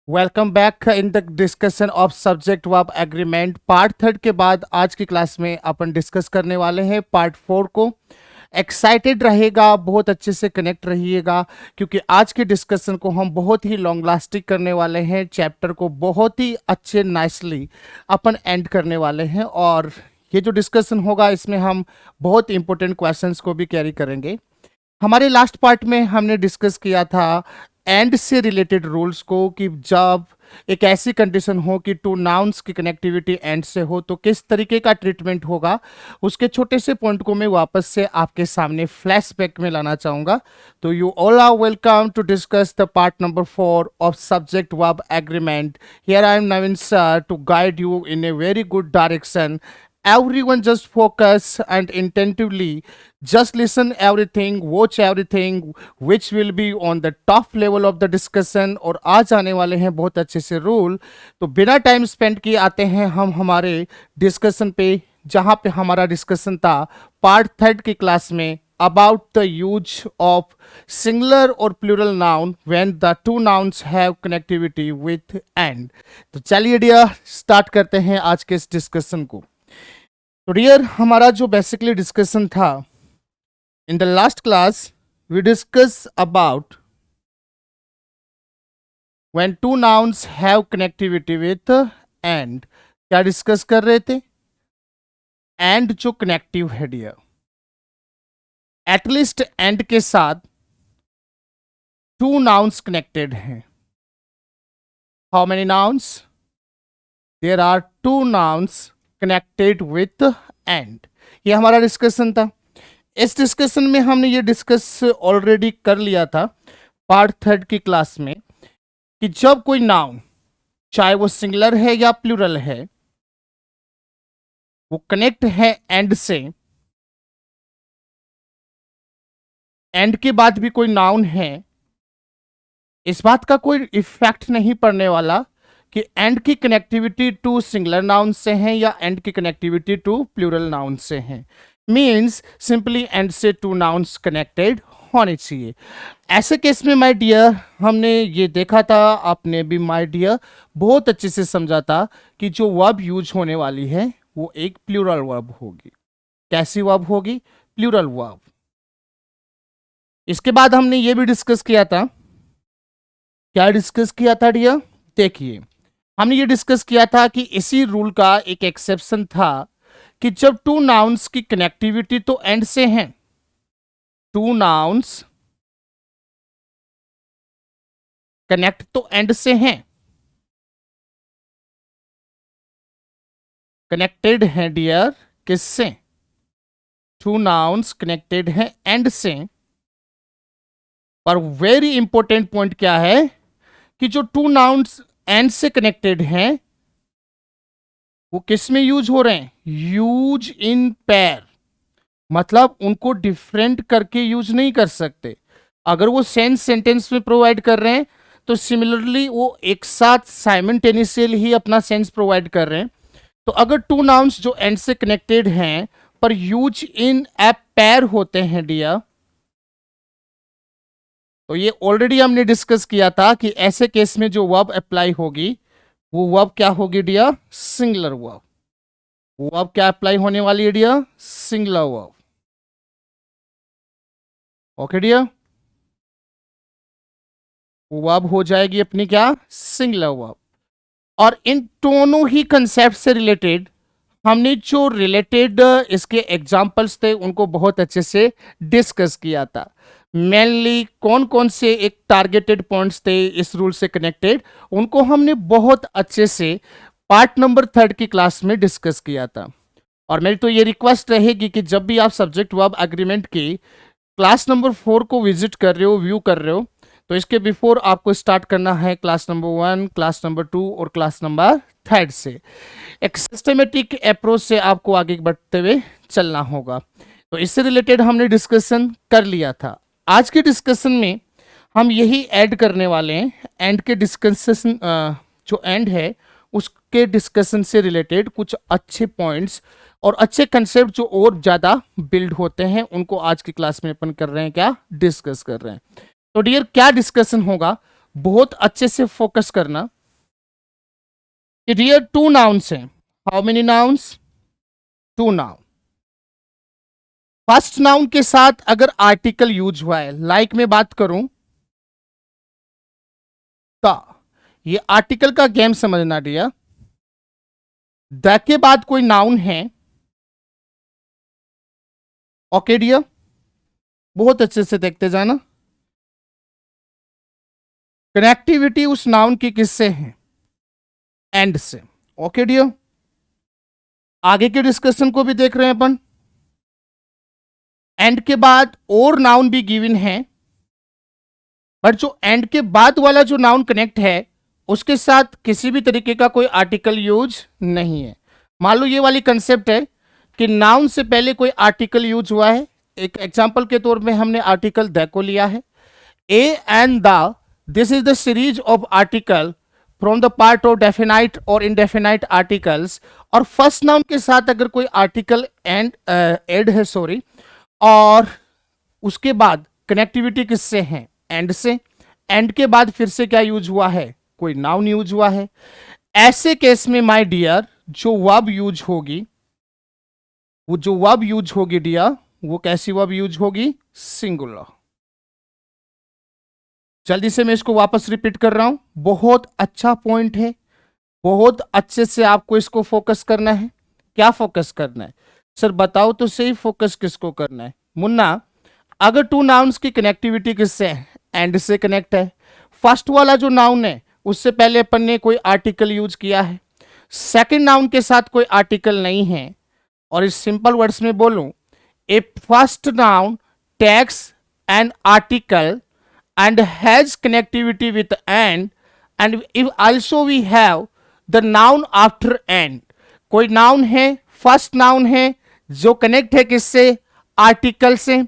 Welcome back in the discussion of subject verb agreement part third के बाद आज की क्लास में अपन डिस्कस करने वाले हैं पार्ट फोर को। एक्साइटेड रहेगा, बहुत अच्छे से कनेक्ट रहिएगा क्योंकि आज के डिस्कशन को हम बहुत ही लॉन्ग लास्टिंग करने वाले हैं। चैप्टर को बहुत ही अच्छे नाइसली अपन एंड करने वाले हैं और ये जो डिस्कशन होगा इसमें हम बहुत इंपॉर्टेंट क्वेश्चंस को भी कैरी करेंगे। हमारे लास्ट पार्ट में हमने डिस्कस किया था एंड से रिलेटेड रूल्स को कि जब एक ऐसी कंडीशन हो कि टू नाउन्स की कनेक्टिविटी एंड से हो तो किस तरीके का ट्रीटमेंट होगा। उसके छोटे से पॉइंट को मैं वापस से आपके सामने फ्लैशबैक में लाना चाहूँगा। तो you all are welcome to discuss the part number 4 of subject verb agreement. Here I am Naveen sir to guide you in a very good direction. Everyone just focus and attentively just listen everything, watch everything which will be on the top level of the discussion। और आज आने वाले हैं बहुत अच्छे से rule. तो बिना टाइम स्पेंड किए आते हैं हम हमारे डिस्कशन पे, जहाँ पे हमारा डिस्कशन था पार्ट थर्ड की क्लास में about the use of singular or plural noun when the two nouns have connectivity with and। तो चलिए डियर स्टार्ट करते हैं आज के इस डिस्कशन को। तो डियर हमारा जो बेसिकली डिस्कशन था in the last class we discuss about when two nouns have connectivity with and. क्या डिस्कस कर रहे थे? एंड जो कनेक्टिव है डियर, एटलीस्ट एंड के साथ टू नाउन्स कनेक्टेड हैं। How many nouns? There are two nouns connected with and. ये हमारा डिस्कशन था। इस डिस्कशन में हमने ये डिस्कस ऑलरेडी कर लिया था पार्ट थर्ड की क्लास में कि जब कोई नाउन, चाहे वो सिंगुलर है या प्लूरल है, वो कनेक्ट है एंड से, एंड के बाद भी कोई नाउन है, इस बात का कोई इफेक्ट नहीं पड़ने वाला कि एंड की कनेक्टिविटी टू सिंगुलर नाउन से है या एंड की कनेक्टिविटी टू प्लूरल नाउन से है। मीन्स सिंपली एंड से टू नाउन्स कनेक्टेड होने चाहिए। ऐसे केस में माय डियर हमने ये देखा था, आपने भी माय डियर बहुत अच्छे से समझा था कि जो वर्ब यूज होने वाली है वो एक प्लूरल वर्ब होगी। कैसी वर्ब होगी? Plural verb. इसके बाद हमने ये भी डिस्कस किया था। क्या डिस्कस किया था डियर? देखिए हमने ये डिस्कस किया था कि इसी रूल का एक एक्सेप्शन था कि जब टू नाउन्स की कनेक्टिविटी तो एंड से है, टू नाउन्स कनेक्ट तो एंड से हैं, कनेक्टेड हैं डियर किससे? टू नाउन्स कनेक्टेड हैं एंड से। पर वेरी इंपॉर्टेंट पॉइंट क्या है कि जो टू नाउन्स एंड से कनेक्टेड हैं वो किस में यूज हो रहे हैं? Use in pair. मतलब उनको डिफरेंट करके यूज नहीं कर सकते। अगर वो सेंस सेंटेंस में प्रोवाइड कर रहे हैं तो सिमिलरली वो एक साथ साइमल्टेनियसली ही अपना सेंस प्रोवाइड कर रहे हैं। तो अगर टू नाउन्स जो एंड से कनेक्टेड हैं पर यूज इन ए पेयर होते हैं डियर, तो ये ऑलरेडी हमने डिस्कस किया था कि ऐसे केस में जो वर्ब अप्लाई होगी वो वर्ब क्या होगी डियर? Singular verb. वो वर्ब क्या अप्लाई होने वाली है dear? Singular verb. Okay dear, वो वर्ब हो जाएगी अपनी क्या? Singular verb. और इन दोनों ही कंसेप्ट से रिलेटेड हमने जो रिलेटेड इसके एग्जाम्पल्स थे उनको बहुत अच्छे से डिस्कस किया था। मेनली कौन कौन से एक टारगेटेड पॉइंट्स थे इस रूल से कनेक्टेड, उनको हमने बहुत अच्छे से पार्ट नंबर थर्ड की क्लास में डिस्कस किया था। और मेरी तो ये रिक्वेस्ट रहेगी कि जब भी आप सब्जेक्ट वर्ब एग्रीमेंट की क्लास नंबर 4 को विजिट कर रहे हो, व्यू कर रहे हो, तो इसके बिफोर आपको स्टार्ट करना है क्लास नंबर 1, क्लास नंबर 2 और क्लास नंबर 3 से। एक सिस्टमेटिक अप्रोच से आपको आगे बढ़ते हुए चलना होगा। तो इससे रिलेटेड हमने डिस्कशन कर लिया था। आज के डिस्कशन में हम यही ऐड करने वाले हैं। एंड के डिस्कशन जो एंड है उसके डिस्कशन से रिलेटेड कुछ अच्छे पॉइंट्स और अच्छे कंसेप्ट जो और ज़्यादा बिल्ड होते हैं उनको आज की क्लास में अपन कर रहे हैं, क्या डिस्कस कर रहे हैं। तो डियर क्या डिस्कशन होगा, बहुत अच्छे से फोकस करना। कि डियर टू नाउन्स हैं। How many nouns? Two noun. First noun के साथ अगर आर्टिकल यूज हुआ है, लाइक मैं बात करूं तो ये आर्टिकल का गेम समझना डियर। द के बाद कोई नाउन है, ओके डियर, बहुत अच्छे से देखते जाना। कनेक्टिविटी उस नाउन की किससे है? एंड से। ओके डियर, आगे के डिस्कशन को भी देख रहे हैं अपन। एंड के बाद और नाउन भी गिवन है, बट जो एंड के बाद वाला जो नाउन कनेक्ट है उसके साथ किसी भी तरीके का कोई आर्टिकल यूज नहीं है। मान लो ये वाली कंसेप्ट है कि नाउन से पहले कोई आर्टिकल यूज हुआ है। एक एग्जांपल के तौर में हमने आर्टिकल द को लिया है, A and the, this is the series of article from the part of definite और इनडेफिनाइट आर्टिकल्स। और फर्स्ट नाउन के साथ अगर कोई आर्टिकल एंड एड है, सॉरी, और उसके बाद कनेक्टिविटी किससे है? एंड से। एंड के बाद फिर से क्या यूज हुआ है? कोई नाउन यूज हुआ है। ऐसे केस में माय डियर जो वर्ब यूज होगी, वो जो वर्ब यूज होगी डियर, वो कैसी वर्ब यूज होगी? सिंगुलर। जल्दी से मैं इसको वापस रिपीट कर रहा हूं, बहुत अच्छा पॉइंट है, बहुत अच्छे से आपको इसको फोकस करना है। क्या फोकस करना है सर? बताओ तो सही, फोकस किसको करना है? मुन्ना, अगर टू नाउन्स की कनेक्टिविटी किससे है? एंड से कनेक्ट है। फर्स्ट वाला जो नाउन है उससे पहले अपन ने कोई आर्टिकल यूज किया है, सेकंड नाउन के साथ कोई आर्टिकल नहीं है। और इस सिंपल वर्ड्स में बोलूं, a first noun takes an article and has connectivity with and if also we have the noun after and। कोई नाउन है, फर्स्ट नाउन है जो कनेक्ट है किससे? आर्टिकल से,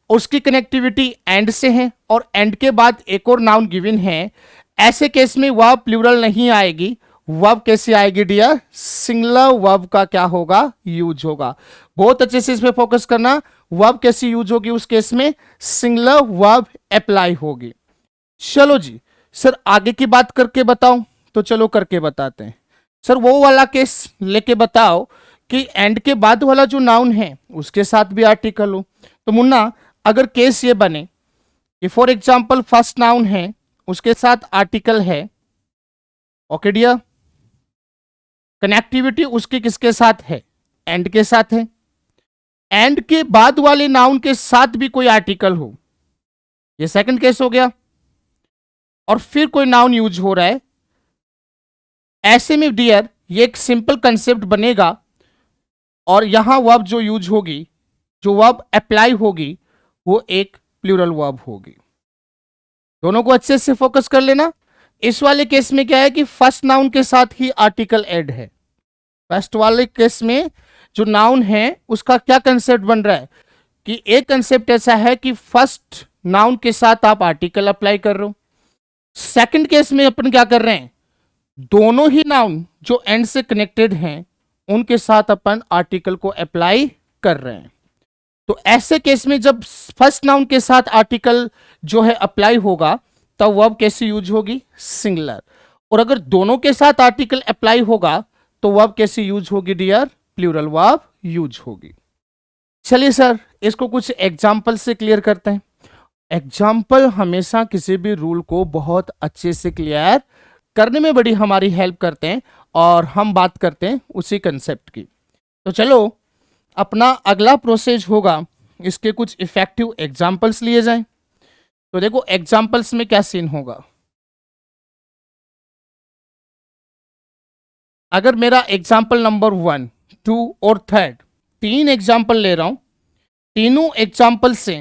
उसकी कनेक्टिविटी एंड से है, और एंड के बाद एक और नाउन गिवन है। ऐसे केस में वर्ब प्लूरल नहीं आएगी, वर्ब कैसी आएगी डियर? सिंगुलर वर्ब का क्या होगा? यूज होगा। बहुत अच्छे से इसमें फोकस करना। वर्ब कैसी यूज होगी उस केस में? सिंगुलर वर्ब अप्लाई होगी। चलो जी सर, आगे की बात करके बताओ, तो चलो करके बताते हैं। सर वो वाला केस लेके बताओ कि एंड के बाद वाला जो नाउन है उसके साथ भी आर्टिकल हो। तो मुन्ना, अगर केस ये बने कि फॉर एग्जाम्पल फर्स्ट नाउन है, उसके साथ आर्टिकल है, ओके डियर, कनेक्टिविटी उसकी किसके साथ है? एंड के साथ है। एंड के बाद वाले नाउन के साथ भी कोई आर्टिकल हो, ये सेकंड केस हो गया, और फिर कोई नाउन यूज हो रहा है। ऐसे में डियर ये एक सिंपल कंसेप्ट बनेगा, और यहां वर्ब जो यूज होगी, जो वर्ब अप्लाई होगी, वो एक प्लूरल वर्ब होगी। दोनों को अच्छे से फोकस कर लेना। इस वाले केस में क्या है कि फर्स्ट नाउन के साथ ही आर्टिकल ऐड है। फर्स्ट वाले केस में जो नाउन है उसका क्या कंसेप्ट बन रहा है कि एक कंसेप्ट ऐसा है कि फर्स्ट नाउन के साथ आप आर्टिकल अप्लाई कर रहे हो। सेकंड केस में अपन क्या कर रहे हैं? दोनों ही नाउन जो एंड से कनेक्टेड हैं उनके साथ अपन आर्टिकल को अप्लाई कर रहे हैं। तो ऐसे केस में जब फर्स्ट नाउन के साथ आर्टिकल जो है अप्लाई होगा, तब वर्ब कैसी यूज होगी? सिंगुलर। और अगर दोनों के साथ आर्टिकल अप्लाई होगा तो वर्ब कैसी यूज होगी डियर? प्लूरल वर्ब यूज होगी। चलिए सर, इसको कुछ एग्जाम्पल से क्लियर करते हैं। एग्जाम्पल हमेशा किसी भी रूल को बहुत अच्छे से क्लियर करने में बड़ी हमारी हेल्प करते हैं, और हम बात करते हैं उसी कंसेप्ट की। तो चलो, अपना अगला प्रोसेस होगा, इसके कुछ इफेक्टिव एग्जाम्पल्स लिए जाएं। तो देखो एग्जाम्पल्स में क्या सीन होगा। अगर मेरा एग्जाम्पल नंबर 1, 2 और 3, 3 एग्जाम्पल ले रहा हूं, तीनों एग्जाम्पल से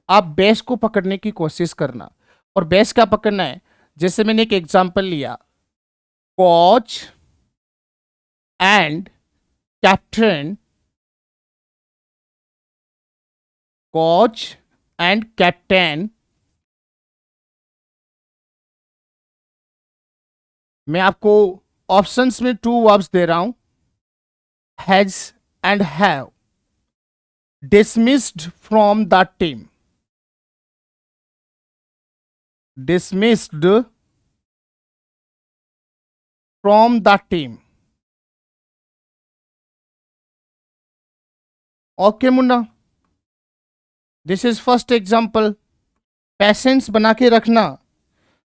आप बेस को पकड़ने की कोशिश करना। और बेस क्या पकड़ना है? जैसे मैंने एक एग्जाम्पल लिया, coach and captain, coach and captain. मैं आपको ऑप्शंस में 2 वर्ब्स दे रहा हूं, has and have, dismissed from the team, dismissed from the team. Okay Munna, this is first example. Patience बना के रखना।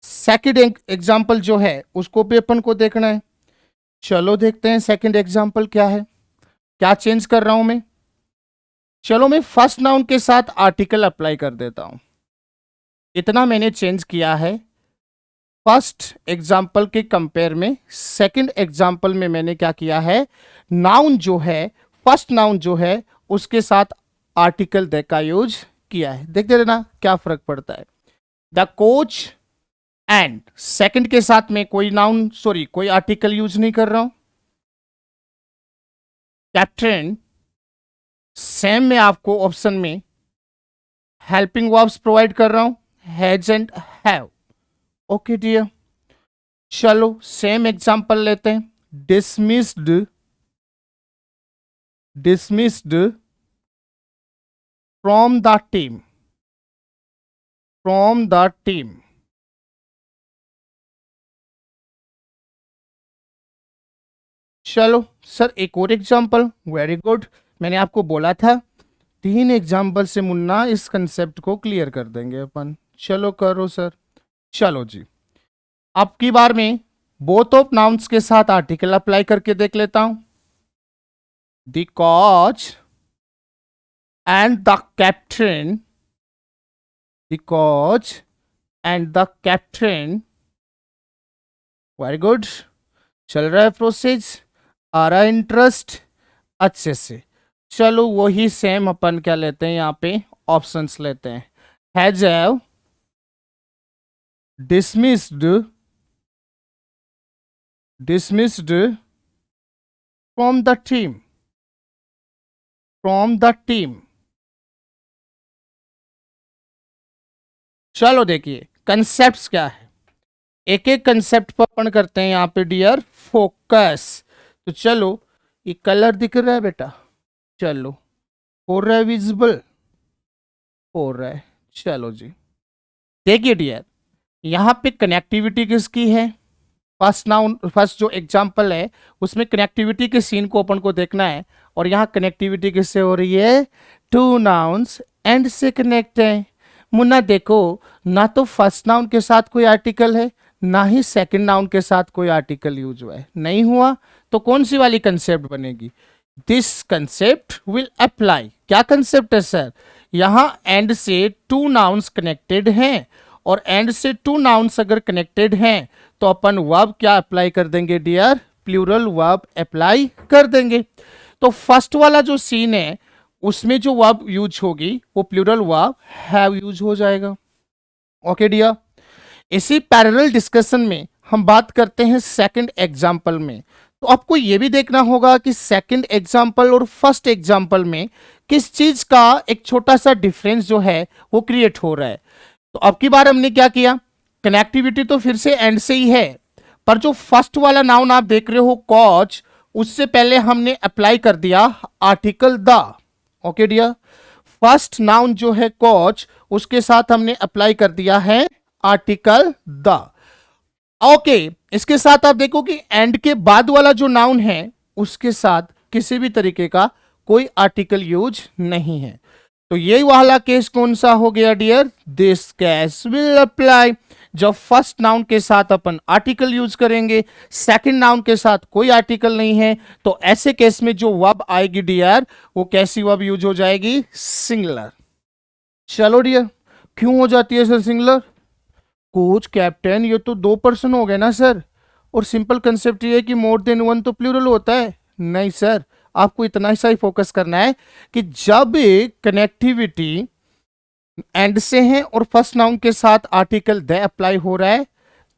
सेकंड एग्जाम्पल जो है उसको भी अपन को देखना है। चलो देखते हैं सेकंड एग्जाम्पल क्या है, क्या चेंज कर रहा हूं मैं। चलो मैं फर्स्ट नाउन के साथ आर्टिकल अप्लाई कर देता हूं। इतना मैंने चेंज किया है फर्स्ट एग्जाम्पल के कंपेयर में। सेकंड एग्जाम्पल में मैंने क्या किया है, नाउन जो है, फर्स्ट नाउन जो है उसके साथ आर्टिकल द का यूज किया है। देखते रहना क्या फर्क पड़ता है। द कोच एंड सेकंड के साथ में कोई नाउन कोई आर्टिकल यूज नहीं कर रहा हूं। कैप्टन सेम में आपको ऑप्शन में हेल्पिंग वर्ब्स प्रोवाइड कर रहा हूं, has and have. Okay dear, चलो सेम एग्जांपल लेते हैं। Dismissed, dismissed from the team, from the team. चलो सर एक और एग्जांपल। वेरी गुड, मैंने आपको बोला था 3 एग्जांपल से मुन्ना इस कंसेप्ट को क्लियर कर देंगे अपन। चलो करो सर। चलो जी, अब की बार में बोथ ऑफ नाउन्स के साथ आर्टिकल अप्लाई करके देख लेता हूं। The coach and the captain, the coach and the captain. Very good, चल रहा है प्रोसेस, आ रहा है इंटरेस्ट अच्छे से। चलो वही सेम अपन क्या लेते हैं यहाँ पे, ऑप्शंस लेते हैं। Has have, dismissed, dismissed from the team, from the team। चलो देखिए कंसेप्ट्स क्या है, एक एक कंसेप्ट पर अपन करते हैं यहाँ पे डियर फोकस। तो चलो ये कलर दिख रहा है बेटा, चलो हो रहा है विजिबल, हो रहा है। चलो जी देखिए डियर, यहाँ पे कनेक्टिविटी किसकी है। फर्स्ट नाउन, फर्स्ट जो एग्जाम्पल है उसमें कनेक्टिविटी के सीन को अपन को देखना है। और यहाँ कनेक्टिविटी किससे हो रही है, 2 नाउन्स एंड से कनेक्ट है। मुन्ना देखो, ना तो फर्स्ट नाउन के साथ कोई आर्टिकल है, ना ही सेकंड नाउन के साथ कोई आर्टिकल यूज हुआ है। नहीं हुआ तो कौन सी वाली कंसेप्ट बनेगी, दिस कंसेप्ट विल अप्लाई। क्या कंसेप्ट है सर, यहाँ एंड से 2 नाउन्स कनेक्टेड हैं, और एंड से 2 नाउन्स अगर कनेक्टेड हैं तो अपन वर्ब क्या अप्लाई कर देंगे डियर, प्लूरल वर्ब अप्लाई कर देंगे। तो फर्स्ट वाला जो सीन है उसमें जो वर्ब यूज होगी वो प्लूरल वर्ब हैव यूज हो जाएगा। ओके डियर, इसी पैरेलल डिस्कशन में हम बात करते हैं सेकंड एग्जांपल में। तो आपको ये भी देखना होगा कि सेकंड एग्जांपल और फर्स्ट एग्जांपल में किस चीज का एक छोटा सा डिफरेंस जो है वो क्रिएट हो रहा है। तो अब की बार हमने क्या किया, कनेक्टिविटी तो फिर से एंड से ही है, पर जो फर्स्ट वाला नाउन आप देख रहे हो कोच, उससे पहले हमने अप्लाई कर दिया article the. Okay dear, first noun जो है कोच, उसके साथ हमने अप्लाई कर दिया है आर्टिकल द। ओके, इसके साथ आप देखो कि एंड के बाद वाला जो नाउन है उसके साथ किसी भी तरीके का कोई आर्टिकल यूज नहीं है। तो ये वाला केस कौन सा हो गया dear, this case will apply. जब फर्स्ट नाउन के साथ अपन आर्टिकल यूज करेंगे, सेकंड नाउन के साथ कोई आर्टिकल नहीं है, तो ऐसे केस में जो वर्ब आएगी डियर वो कैसी वर्ब यूज हो जाएगी, सिंगुलर। चलो डियर, क्यों हो जाती है सर सिंगुलर, कोच कैप्टन ये तो 2 पर्सन हो गए ना सर, और सिंपल कंसेप्ट ये है कि मोर देन 1 तो प्लूरल होता है। नहीं सर, आपको इतना सा ही फोकस करना है कि जब कनेक्टिविटी एंड से है और फर्स्ट नाउन के साथ आर्टिकल द अप्लाई हो रहा है,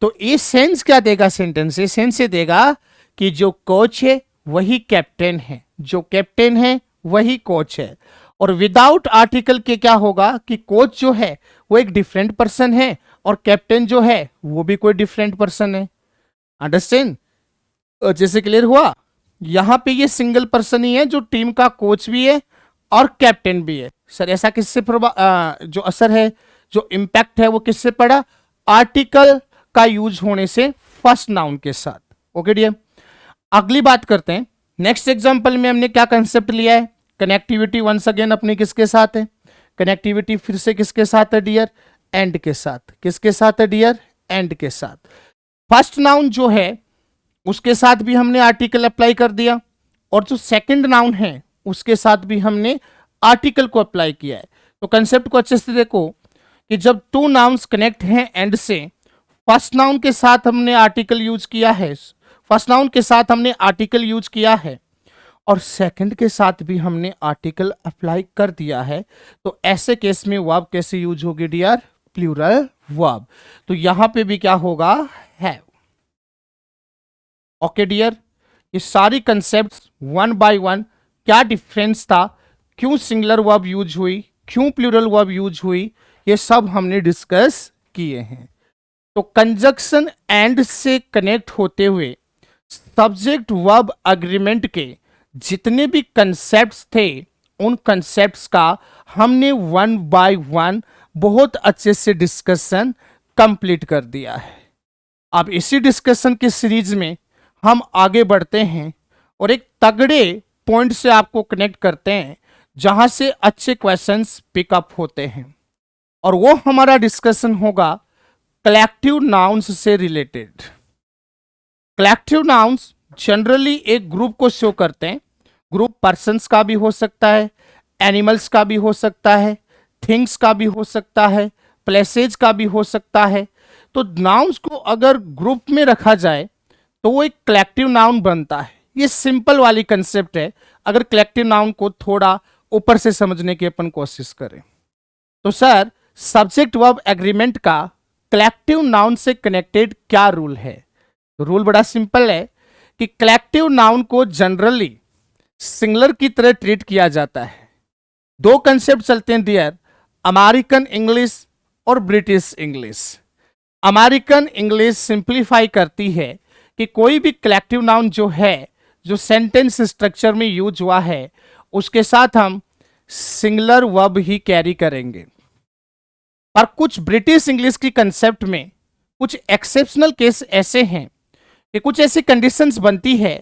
तो ये सेंस क्या देगा, सेंटेंस ये सेंस से देगा कि जो कोच है वही कैप्टन है, जो कैप्टन है वही कोच है। और विदाउट आर्टिकल के क्या होगा कि कोच जो है वो एक डिफरेंट पर्सन है और कैप्टन जो है वो भी कोई डिफरेंट पर्सन है। अंडरस्टैंड, जैसे क्लियर हुआ। यहां पे ये सिंगल पर्सन ही है जो टीम का कोच भी है और कैप्टन भी है। सर ऐसा किससे जो असर है, जो इंपैक्ट है वो किससे पड़ा, आर्टिकल का यूज होने से फर्स्ट नाउन के साथ। ओके डियर, अगली बात करते हैं। नेक्स्ट एग्जांपल में हमने क्या कंसेप्ट लिया है? कनेक्टिविटी वंस अगेन अपनी किसके साथ है? कनेक्टिविटी फिर से किसके साथ है डियर? एंड के साथ। किसके साथ है डियर? एंड के साथ। फर्स्ट नाउन जो है उसके साथ भी हमने आर्टिकल अप्लाई कर दिया, और जो सेकंड नाउन है उसके साथ भी हमने आर्टिकल को अप्लाई किया है। तो कंसेप्ट को अच्छे से देखो कि जब टू नाउन्स कनेक्ट हैं एंड से, फर्स्ट नाउन के साथ हमने आर्टिकल यूज किया है, फर्स्ट नाउन के साथ हमने आर्टिकल यूज किया है, और सेकंड के साथ भी हमने आर्टिकल अप्लाई कर दिया है, तो ऐसे केस में वर्ब कैसे यूज होगी डियर? Plural verb. तो यहां पे भी क्या होगा? हैव। ओके डियर, ये सारी कंसेप्ट्स वन बाय वन, क्या डिफरेंस था, क्यों सिंगुलर वर्ब यूज हुई, क्यों प्लूरल वर्ब यूज हुई, ये सब हमने डिस्कस किए हैं। तो कंजक्शन एंड से कनेक्ट होते हुए सब्जेक्ट वर्ब अग्रीमेंट के जितने भी कंसेप्ट्स थे, उन कंसेप्ट्स का हमने वन बाय वन बहुत अच्छे से डिस्कशन कंप्लीट कर दिया है। अब इसी डिस्कशन की सीरीज में हम आगे बढ़ते हैं और एक तगड़े पॉइंट से आपको कनेक्ट करते हैं जहां से अच्छे क्वेश्चंस पिकअप होते हैं, और वो हमारा डिस्कशन होगा कलेक्टिव नाउन्स से रिलेटेड। कलेक्टिव नाउन्स जनरली एक ग्रुप को शो करते हैं। ग्रुप पर्सन्स का भी हो सकता है, एनिमल्स का भी हो सकता है, थिंग्स का भी हो सकता है, प्लेसेज का भी हो सकता है। तो नाउन्स को अगर ग्रुप में रखा जाए तो वो एक कलेक्टिव नाउन बनता है। ये सिंपल वाली कंसेप्ट है, अगर कलेक्टिव नाउन को थोड़ा ऊपर से समझने की अपन कोशिश करें। तो सर, सब्जेक्ट वर्ब एग्रीमेंट का कलेक्टिव नाउन से कनेक्टेड क्या रूल है? तो रूल बड़ा सिंपल है कि कलेक्टिव नाउन को जनरली सिंगुलर की तरह ट्रीट किया जाता है। दो कंसेप्ट चलते हैं डियर, अमेरिकन इंग्लिश और British English. American English simplify करती है कि कोई भी कलेक्टिव नाउन जो है, जो सेंटेंस स्ट्रक्चर में यूज हुआ है, उसके साथ हम सिंगुलर वर्ब ही कैरी करेंगे। पर कुछ ब्रिटिश इंग्लिश की कंसेप्ट में कुछ एक्सेप्शनल केस ऐसे हैं कि कुछ ऐसी कंडीशंस बनती है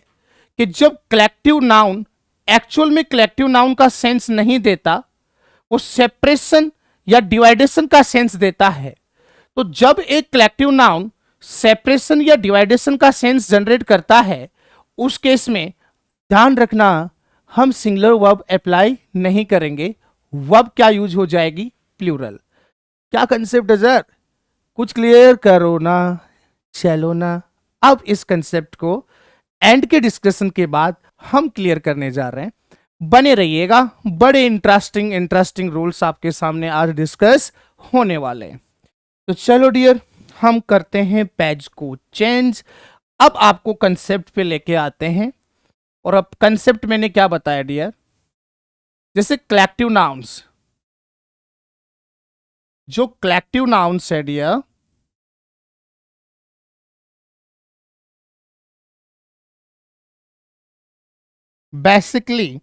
कि जब कलेक्टिव नाउन एक्चुअल में कलेक्टिव नाउन का सेंस नहीं देता, वो सेपरेशन या डिवाइडेशन का सेंस देता है। तो जब एक कलेक्टिव नाउन सेपरेशन या डिवाइडेशन का सेंस जनरेट करता है, उस केस में ध्यान रखना हम सिंगुलर वर्ब अप्लाई नहीं करेंगे, वर्ब क्या यूज हो जाएगी? प्लूरल। क्या कंसेप्ट है सर? कुछ क्लियर करो ना, चलो ना। अब इस कंसेप्ट को एंड के डिस्कशन के बाद हम क्लियर करने जा रहे हैं, बने रहिएगा। बड़े इंटरेस्टिंग रूल्स आपके सामने आज डिस्कस होने वाले हैं। तो चलो डियर, हम करते हैं पेज को चेंज। अब आपको कंसेप्ट पे लेके आते हैं, और अब कंसेप्ट मैंने क्या बताया डियर? जैसे कलेक्टिव नाउन्स, जो कलेक्टिव नाउन्स है डियर, बेसिकली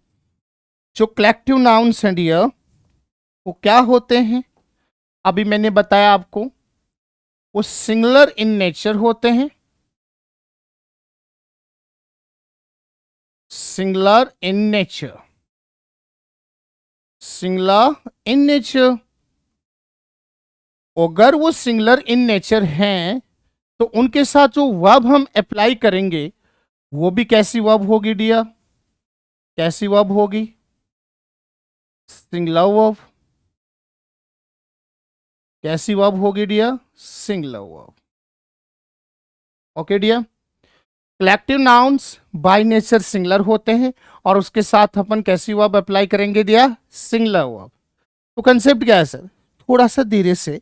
जो कलेक्टिव नाउन्स हैं डियर, वो क्या होते हैं? अभी मैंने बताया आपको, वो सिंगुलर इन नेचर होते हैं। Singular in nature, singular in nature. अगर वो सिंगुलर इन नेचर हैं तो उनके साथ जो वर्ब हम अप्लाई करेंगे वो भी कैसी वर्ब होगी डियर? कैसी वर्ब होगी? Singular verb. कैसी वर्ब होगी dear? Singular verb. Okay dear, collective nouns by nature singular होते हैं, और उसके साथ अपन कैसी वर्ब अप्लाई करेंगे डियर? Singular verb. तो कंसेप्ट क्या है सर? थोड़ा सा धीरे से,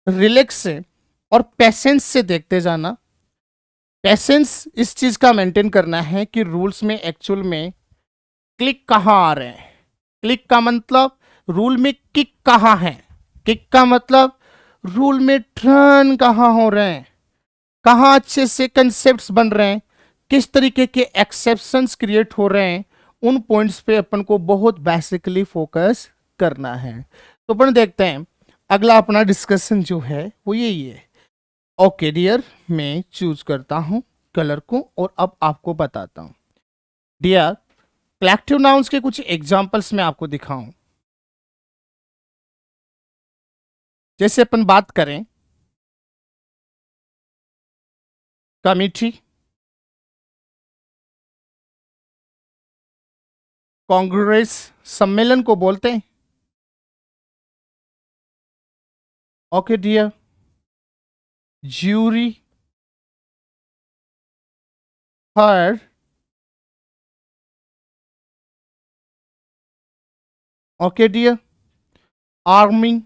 रिलैक्स से और पेशेंस से देखते जाना। पेशेंस इस चीज का मेंटेन करना है कि रूल्स में एक्चुअल में क्लिक कहाँ आ रहे हैं। क्लिक का मतलब रूल में किक कहाँ है, किक का मतलब रूल में टर्न कहाँ हो रहे हैं, कहाँ अच्छे से कंसेप्ट्स बन रहे हैं, किस तरीके के एक्सेप्शंस क्रिएट हो रहे हैं, उन पॉइंट्स पे अपन को बहुत बेसिकली फोकस करना है। तो अपन देखते हैं अगला अपना डिस्कशन जो है वो यही है। ओके डियर, मैं चूज करता हूं कलर को और अब आपको बताता हूं। डियर, कलेक्टिव नाउन्स के कुछ एग्जांपल्स मैं आपको दिखाऊं। जैसे अपन बात करें कमिटी, कांग्रेस, सम्मेलन को बोलते हैं। Okay dear, jury, herd, okay dear, army,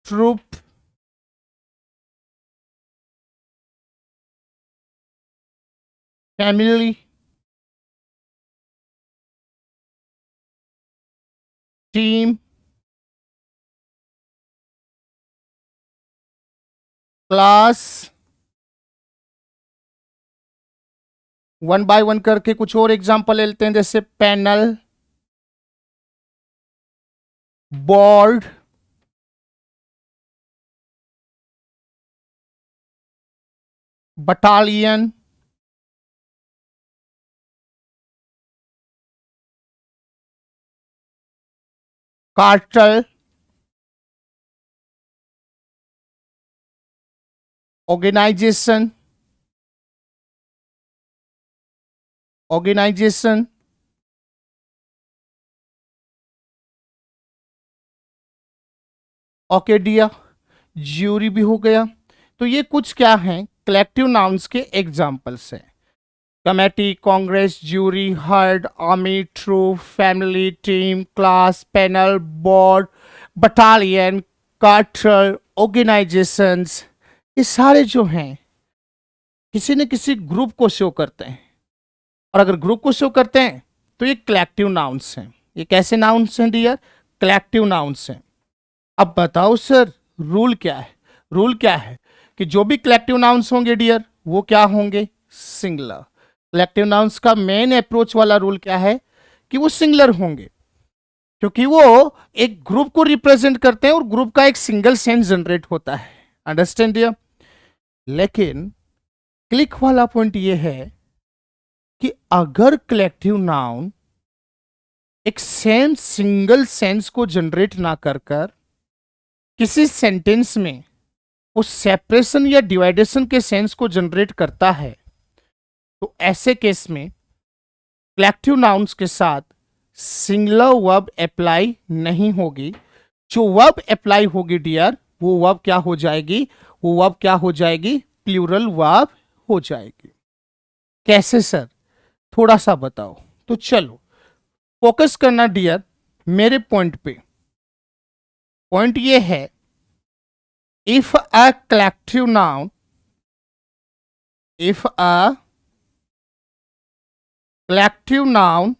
troop, family, team, class. One by one करके कुछ और एग्जांपल ले लेते हैं, जैसे panel, board, battalion, cartel, organization, organization, okay dear, jury भी हो गया। तो ये कुछ क्या हैं, कलेक्टिव नाउन्स के एग्जांपल्स हैं। Committee, congress, jury, herd, army, troop, family, team, class, panel, board, battalion, cartel, organizations. ये सारे जो हैं किसी न किसी ग्रुप को शो करते हैं, और अगर ग्रुप को शो करते हैं तो ये कलेक्टिव नाउन्स हैं। ये कैसे नाउन्स हैं डियर? कलेक्टिव नाउन्स हैं। अब बताओ सर, रूल क्या है? रूल क्या है कि जो भी कलेक्टिव नाउन्स होंगे डियर वो क्या होंगे? सिंगुलर। कलेक्टिव नाउन्स का मेन अप्रोच वाला रूल क्या है कि वो सिंगुलर होंगे, क्योंकि वो एक ग्रुप को रिप्रेजेंट करते हैं और ग्रुप का एक सिंगल सेंस जनरेट होता है। Understand dear? लेकिन क्लिक वाला पॉइंट ये है कि अगर कलेक्टिव नाउन एक सेम सिंगल सेंस को जनरेट ना कर कर किसी सेंटेंस में वो सेपरेशन या डिवाइडेशन के सेंस को जनरेट करता है, तो ऐसे केस में कलेक्टिव नाउन्स के साथ सिंगुलर वर्ब अप्लाई नहीं होगी। जो वर्ब अप्लाई होगी डियर, वो वर्ब क्या हो जाएगी? वो वर्ब क्या हो जाएगी? प्लूरल वर्ब हो जाएगी। कैसे सर, थोड़ा सा बताओ। तो चलो फोकस करना डियर मेरे पॉइंट पे। पॉइंट ये है, if a collective noun, if a collective noun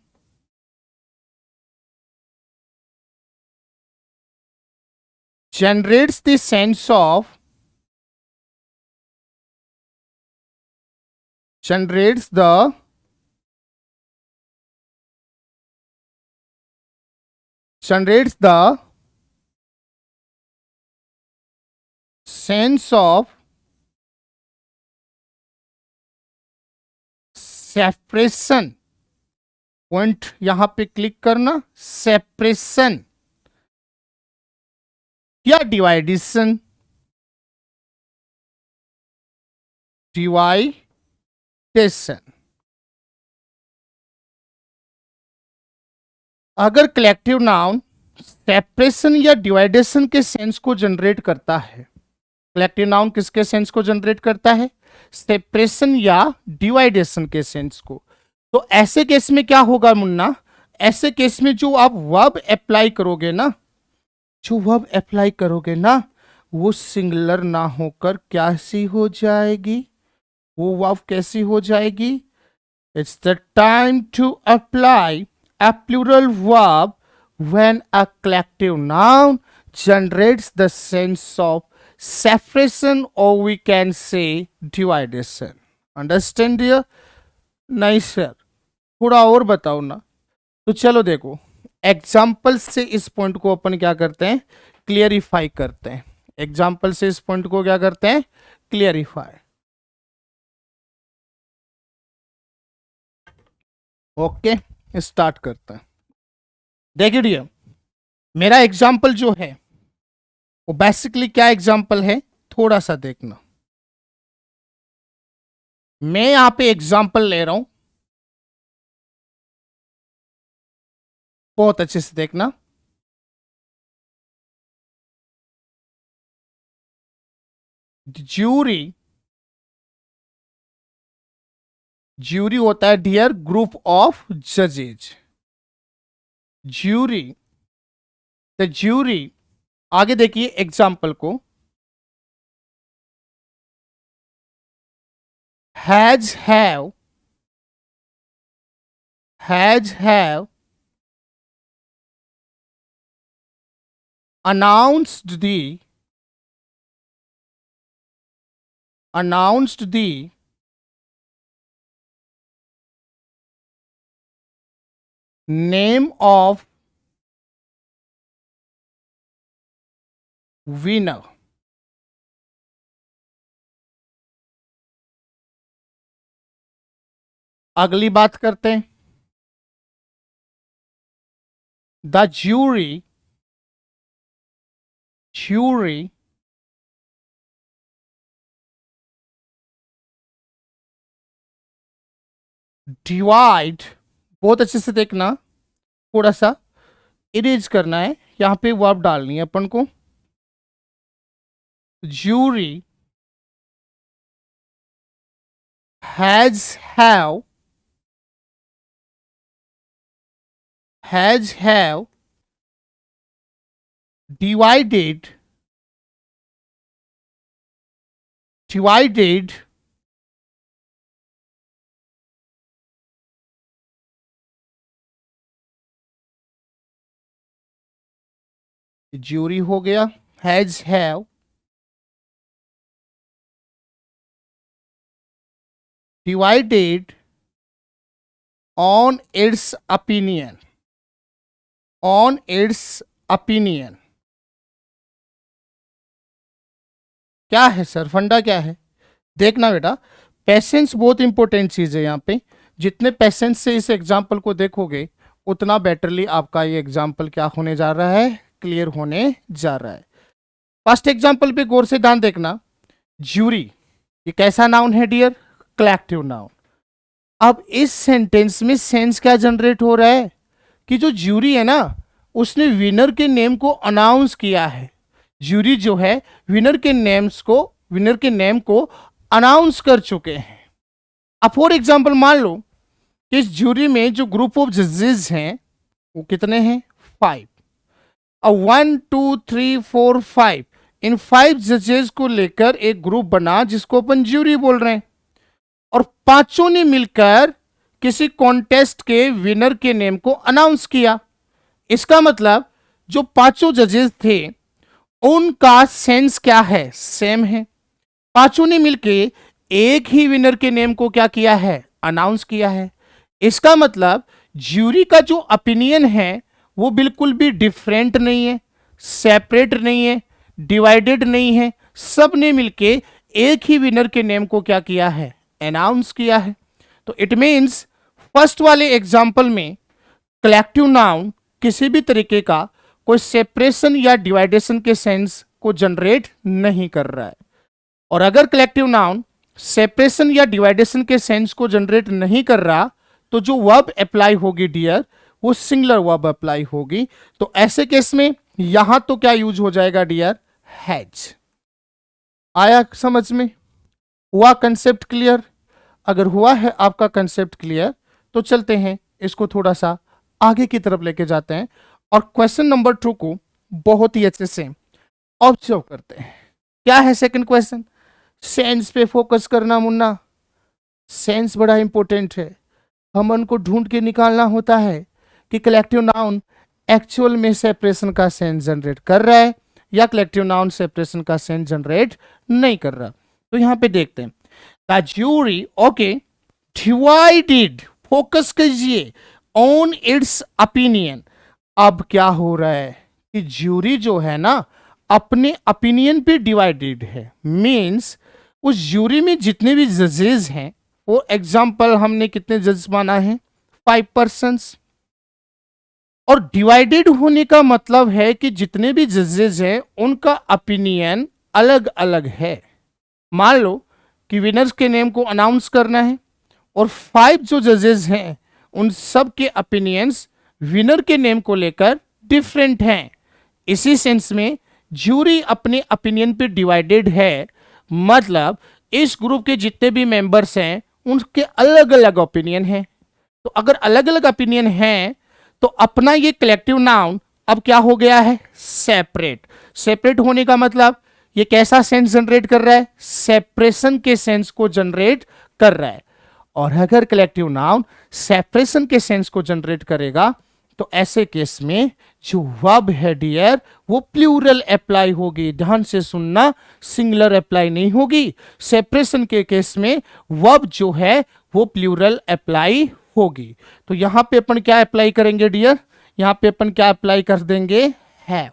generates the sense of generates the sense of separation. Point यहां पे क्लिक करना, सेपरेशन या डिवाइडेशन, डिवाइडेशन। अगर कलेक्टिव नाउन सेपरेशन या डिवाइडेशन के सेंस को जनरेट करता है, कलेक्टिव नाउन किसके सेंस को जनरेट करता है? सेपरेशन या डिवाइडेशन के सेंस को। तो ऐसे केस में क्या होगा मुन्ना? ऐसे केस में जो आप वर्ब अप्लाई करोगे ना, जो वर्ब अप्लाई करोगे ना, वो सिंगुलर ना होकर कैसी हो जाएगी? वो वर्ब कैसी हो जाएगी? It's the time to apply a plural verb when a collective noun generates the sense of separation, or we can say dividation. Understand dear? नहीं सर, थोड़ा और बताओ ना। तो चलो देखो, एग्जाम्पल से इस पॉइंट को अपन क्या करते हैं? क्लियरिफाई करते हैं। एग्जाम्पल से इस पॉइंट को क्या करते हैं, क्लियरिफाई। ओके, स्टार्ट करते हैं। देखिए मेरा एग्जाम्पल जो है वो बेसिकली क्या एग्जाम्पल है, थोड़ा सा देखना। मैं यहां पे एग्जाम्पल ले रहा हूं, बहुत अच्छे से देखना। ज्यूरी, ज्यूरी होता है डियर ग्रुप ऑफ जजेज। ज्यूरी, द ज्यूरी, आगे देखिए एग्जाम्पल को, has have announced the name of winner। अगली बात करते हैं, द ज्यूरी डिवाइड, बहुत अच्छे से देखना, थोड़ा सा इरेज करना है, यहां पे वर्ब डालनी है अपन को। ज्यूरी हैव divided ज्यूरी हो गया, have divided on its opinion, क्या है सर, फंडा क्या है, देखना बेटा। पेशेंस बहुत इंपॉर्टेंट चीज है यहाँ पे, जितने पेशेंस से इस एग्जाम्पल को देखोगे उतना बेटरली आपका ये एग्जाम्पल क्या होने जा रहा है, क्लियर होने जा रहा है। फर्स्ट एग्जाम्पल पे गौर से ध्यान देखना, ज्यूरी ये कैसा नाउन है डियर, कलेक्टिव नाउन। अब इस सेंटेंस में सेंस क्या जनरेट हो रहा है कि जो ज्यूरी है ना उसने विनर के नेम को अनाउंस किया है। ज्यूरी जो है विनर के नेम को अनाउंस कर चुके हैं। अब फॉर एग्जांपल मान लो कि इस ज्यूरी में जो ग्रुप ऑफ जजेस हैं वो कितने हैं, 5। अब 1 2 3 4 5, इन 5 जजेस को लेकर एक ग्रुप बना जिसको अपन ज्यूरी बोल रहे हैं, और पांचों ने मिलकर किसी कॉन्टेस्ट के विनर के नेम को अनाउंस किया। इसका मतलब जो पांचों जजेस थे उनका सेंस क्या है, सेम है। पांचों ने मिलकर एक ही विनर के नेम को क्या किया है, अनाउंस किया है। इसका मतलब ज्यूरी का जो ओपिनियन है वो बिल्कुल भी डिफरेंट नहीं है, सेपरेट नहीं है, डिवाइडेड नहीं है, सब ने मिलकर एक ही विनर के नेम को क्या किया है, अनाउंस किया है। तो इट मींस फर्स्ट वाले एग्जांपल में कलेक्टिव नाउन किसी भी तरीके का कोई सेपरेशन या डिवाइडेशन के सेंस को जनरेट नहीं कर रहा है। और अगर कलेक्टिव नाउन सेपरेशन या डिवाइडेशन के सेंस को जनरेट नहीं कर रहा तो जो वर्ब अप्लाई होगी डियर वो सिंगुलर वर्ब अप्लाई होगी। तो ऐसे केस में यहां तो क्या यूज हो जाएगा डियर, हैज। आया समझ में, हुआ कंसेप्ट क्लियर? अगर हुआ है आपका कंसेप्ट क्लियर तो चलते हैं इसको थोड़ा सा आगे की तरफ लेके जाते हैं और क्वेश्चन नंबर 2 को बहुत ही अच्छे से ऑब्जर्व करते हैं। क्या है सेकंड क्वेश्चन, सेंस पे फोकस करना मुन्ना, सेंस बड़ा इंपॉर्टेंट है। हमन को ढूंढ के निकालना होता है कि कलेक्टिव नाउन एक्चुअल में सेपरेशन का सेंस जनरेट कर रहा है या कलेक्टिव नाउन सेपरेशन का सेंस जनरेट नहीं कर रहा। तो यहां पे देखते हैं, the jury okay divided, focus कीजिए, ऑन इट्स ओपिनियन। अब क्या हो रहा है कि ज्यूरी जो है ना अपने ओपिनियन पे डिवाइडेड है, मीन्स उस ज्यूरी में जितने भी जजेस हैं, वो एग्जाम्पल हमने कितने जज माना है, 5 पर्सन्स। और डिवाइडेड होने का मतलब है कि जितने भी जजेस हैं उनका ओपिनियन अलग अलग है। मान लो कि विनर्स के नेम को अनाउंस करना है और 5 जो जजेस हैं उन सब के ओपिनियंस विनर के नेम को लेकर डिफरेंट हैं। इसी सेंस में ज्यूरी अपने ओपिनियन पे डिवाइडेड है, मतलब इस ग्रुप के जितने भी मेंबर्स हैं उनके अलग अलग ओपिनियन हैं। तो अगर अलग अलग ओपिनियन हैं तो अपना ये कलेक्टिव नाउन अब क्या हो गया है, सेपरेट। सेपरेट होने का मतलब ये कैसा सेंस जनरेट कर रहा है, सेपरेशन के सेंस को जनरेट कर रहा है। और अगर कलेक्टिव नाउन सेपरेशन के सेंस को जनरेट करेगा तो ऐसे केस में जो वर्ब है डियर वो प्लूरल अप्लाई होगी। ध्यान से सुनना, सिंगुलर अप्लाई नहीं होगी। सेपरेशन के केस में वर्ब जो है वो प्लूरल अप्लाई होगी। तो यहां पे अपन क्या अप्लाई करेंगे डियर, यहां पे अपन क्या अप्लाई कर देंगे, हैव,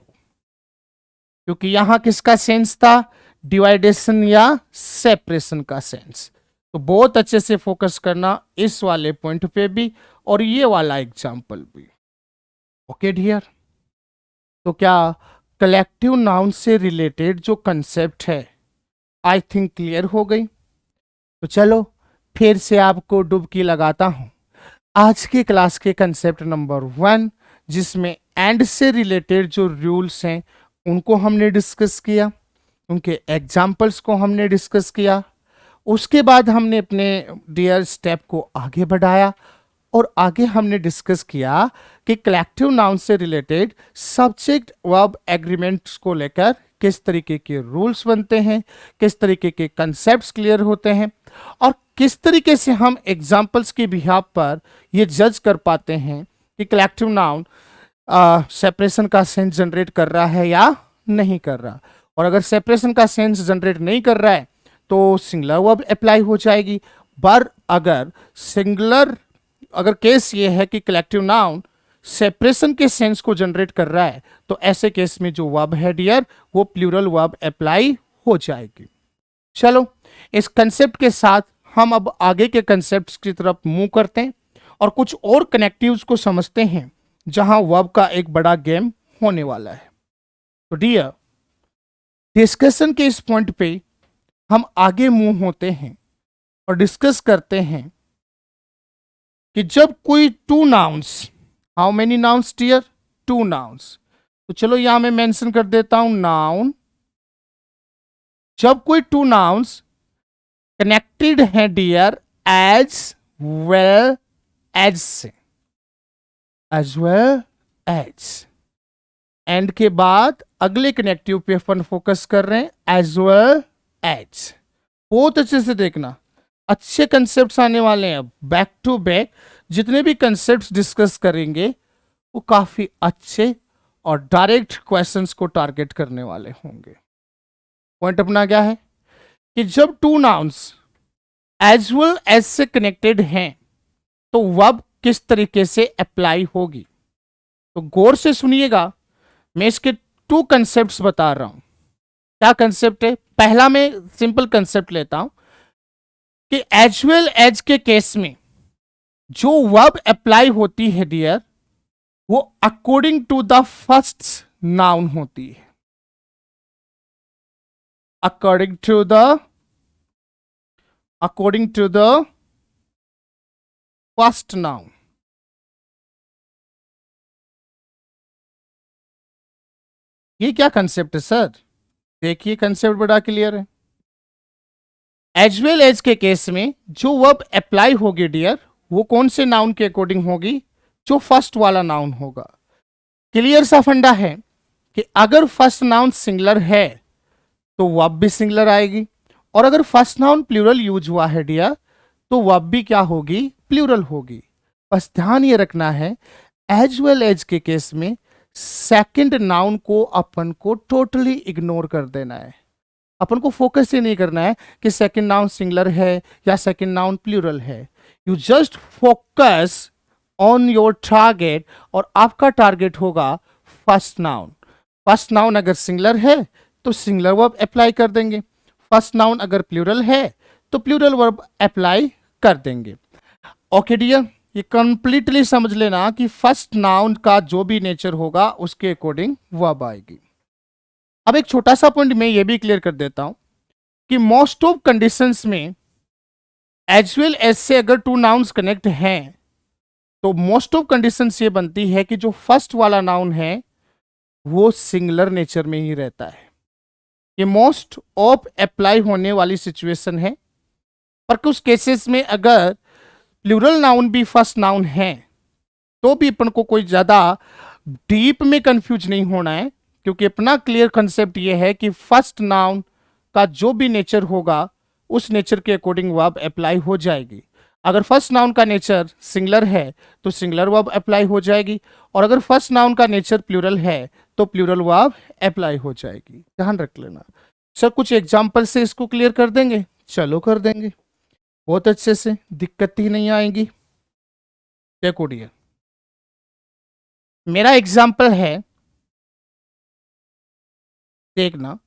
क्योंकि यहां किसका सेंस था, डिवाइडेशन या सेपरेशन का सेंस। तो बहुत अच्छे से फोकस करना इस वाले पॉइंट पे भी और ये वाला एग्जांपल भी। ओके डियर, तो क्या कलेक्टिव नाउन से रिलेटेड जो कंसेप्ट है आई थिंक क्लियर हो गई। तो चलो फिर से आपको डुबकी लगाता हूं आज की क्लास के कंसेप्ट नंबर 1, जिसमें एंड से रिलेटेड जो रूल्स हैं उनको हमने डिस्कस किया, उनके एग्जाम्पल्स को हमने डिस्कस किया। उसके बाद हमने अपने डियर स्टेप को आगे बढ़ाया और आगे हमने डिस्कस किया कि कलेक्टिव नाउन से रिलेटेड सब्जेक्ट वर्ब एग्रीमेंट्स को लेकर किस तरीके के रूल्स बनते हैं, किस तरीके के कंसेप्ट्स क्लियर होते हैं और किस तरीके से हम एग्जाम्पल्स के बिहाफ पर ये जज कर पाते हैं कि कलेक्टिव नाउन सेपरेशन का सेंस जनरेट कर रहा है या नहीं कर रहा। और अगर सेपरेशन का सेंस जनरेट नहीं कर रहा है तो सिंगुलर वर्ब अप्लाई हो जाएगी। पर अगर केस ये है कि कलेक्टिव नाउन सेपरेशन के सेंस को जनरेट कर रहा है तो ऐसे केस में जो वर्ब है डियर वो प्लूरल वर्ब अप्लाई हो जाएगी। चलो इस कंसेप्ट के साथ हम अब आगे के कंसेप्ट्स की तरफ मूव करते हैं और कुछ और कनेक्टिव्स को समझते हैं जहां वर्ब का एक बड़ा गेम होने वाला है। तो डियर, डिस्कशन के इस पॉइंट पे हम आगे मूव होते हैं और डिस्कस करते हैं कि जब कोई 2 nouns, how many nouns dear, 2 nouns, तो चलो यहां मैं मेंशन कर देता हूं नाउन। जब कोई 2 नाउन्स कनेक्टेड है डियर एज वेल एज से, एज वेल एज, एंड के बाद अगले कनेक्टिव पे अपन फोकस कर रहे हैं एज वेल एज। बहुत अच्छे से देखना, अच्छे कंसेप्ट्स आने वाले हैं बैक टू बैक। जितने भी कंसेप्ट्स डिस्कस करेंगे वो काफी अच्छे और डायरेक्ट क्वेश्चंस को टारगेट करने वाले होंगे। पॉइंट अपना क्या है कि जब 2 नाउन्स एज वेल एज से कनेक्टेड हैं तो वर्ब किस तरीके से अप्लाई होगी। तो गौर से सुनिएगा, मैं इसके 2 कंसेप्ट्स बता रहा हूं। क्या कंसेप्ट है, पहला मैं सिंपल कंसेप्ट लेता हूं कि एज वेल एज के केस में जो वर्ब अप्लाई होती है डियर वो according to the first noun होती है, according to the first noun. ये क्या कंसेप्ट है सर, देखिए कंसेप्ट बड़ा क्लियर है। एज वेल एज के केस में जो वर्ब अप्लाई होगी डियर वो कौन से नाउन के अकॉर्डिंग होगी, जो फर्स्ट वाला नाउन होगा। क्लियर सा फंडा है कि अगर फर्स्ट नाउन सिंगुलर है तो वर्ब भी सिंगुलर आएगी और अगर फर्स्ट नाउन प्लूरल यूज हुआ है डियर तो वर्ब भी क्या होगी, प्लूरल होगी। बस ध्यान ये रखना है एज वेल एज के केस में सेकंड नाउन को अपन को टोटली इग्नोर कर देना है। अपन को फोकस ये नहीं करना है कि सेकंड नाउन सिंगुलर है या सेकंड नाउन प्लूरल है। You just focus on your target और आपका टारगेट होगा फर्स्ट नाउन। फर्स्ट नाउन अगर सिंगुलर है तो सिंगुलर वर्ब अप्लाई कर देंगे, फर्स्ट नाउन अगर प्लूरल है तो प्लूरल वर्ब अप्लाई कर देंगे। ओके डियर, ये कंप्लीटली समझ लेना कि फर्स्ट नाउन का जो भी नेचर होगा उसके अकॉर्डिंग वर्ब आएगी। अब एक छोटा सा पॉइंट मैं ये भी क्लियर कर देता हूं कि मोस्ट ऑफ कंडीशंस में एज वेल एज से अगर टू नाउन्स कनेक्ट हैं तो मोस्ट ऑफ कंडीशंस ये बनती है कि जो फर्स्ट वाला नाउन है वो सिंगुलर नेचर में ही रहता है। ये मोस्ट ऑफ अप्लाई होने वाली सिचुएशन है, पर कुछ केसेस में अगर प्लूरल नाउन भी फर्स्ट नाउन है तो भी अपन को कोई ज्यादा डीप में कंफ्यूज नहीं होना है, क्योंकि अपना क्लियर कंसेप्ट ये है कि फर्स्ट नाउन का जो भी नेचर होगा उस नेचर के अकॉर्डिंग वर्ब अप्लाई हो जाएगी। अगर फर्स्ट नाउन का नेचर सिंगुलर है तो सिंगुलर वर्ब अप्लाई हो जाएगी, और अगर फर्स्ट नाउन का नेचर प्लूरल है तो प्लूरल वर्ब अप्लाई हो जाएगी। ध्यान रख लेना। सर कुछ एग्जांपल से इसको क्लियर कर देंगे? चलो कर देंगे, बहुत अच्छे से, दिक्कत ही नहीं आएगी। देखो डियर, मेरा एग्जांपल है, देखना,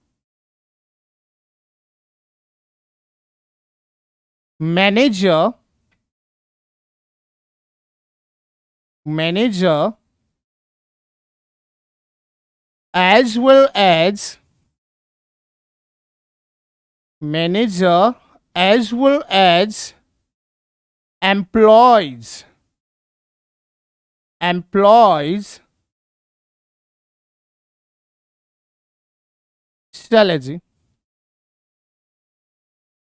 manager as well as manager as well as employees strategy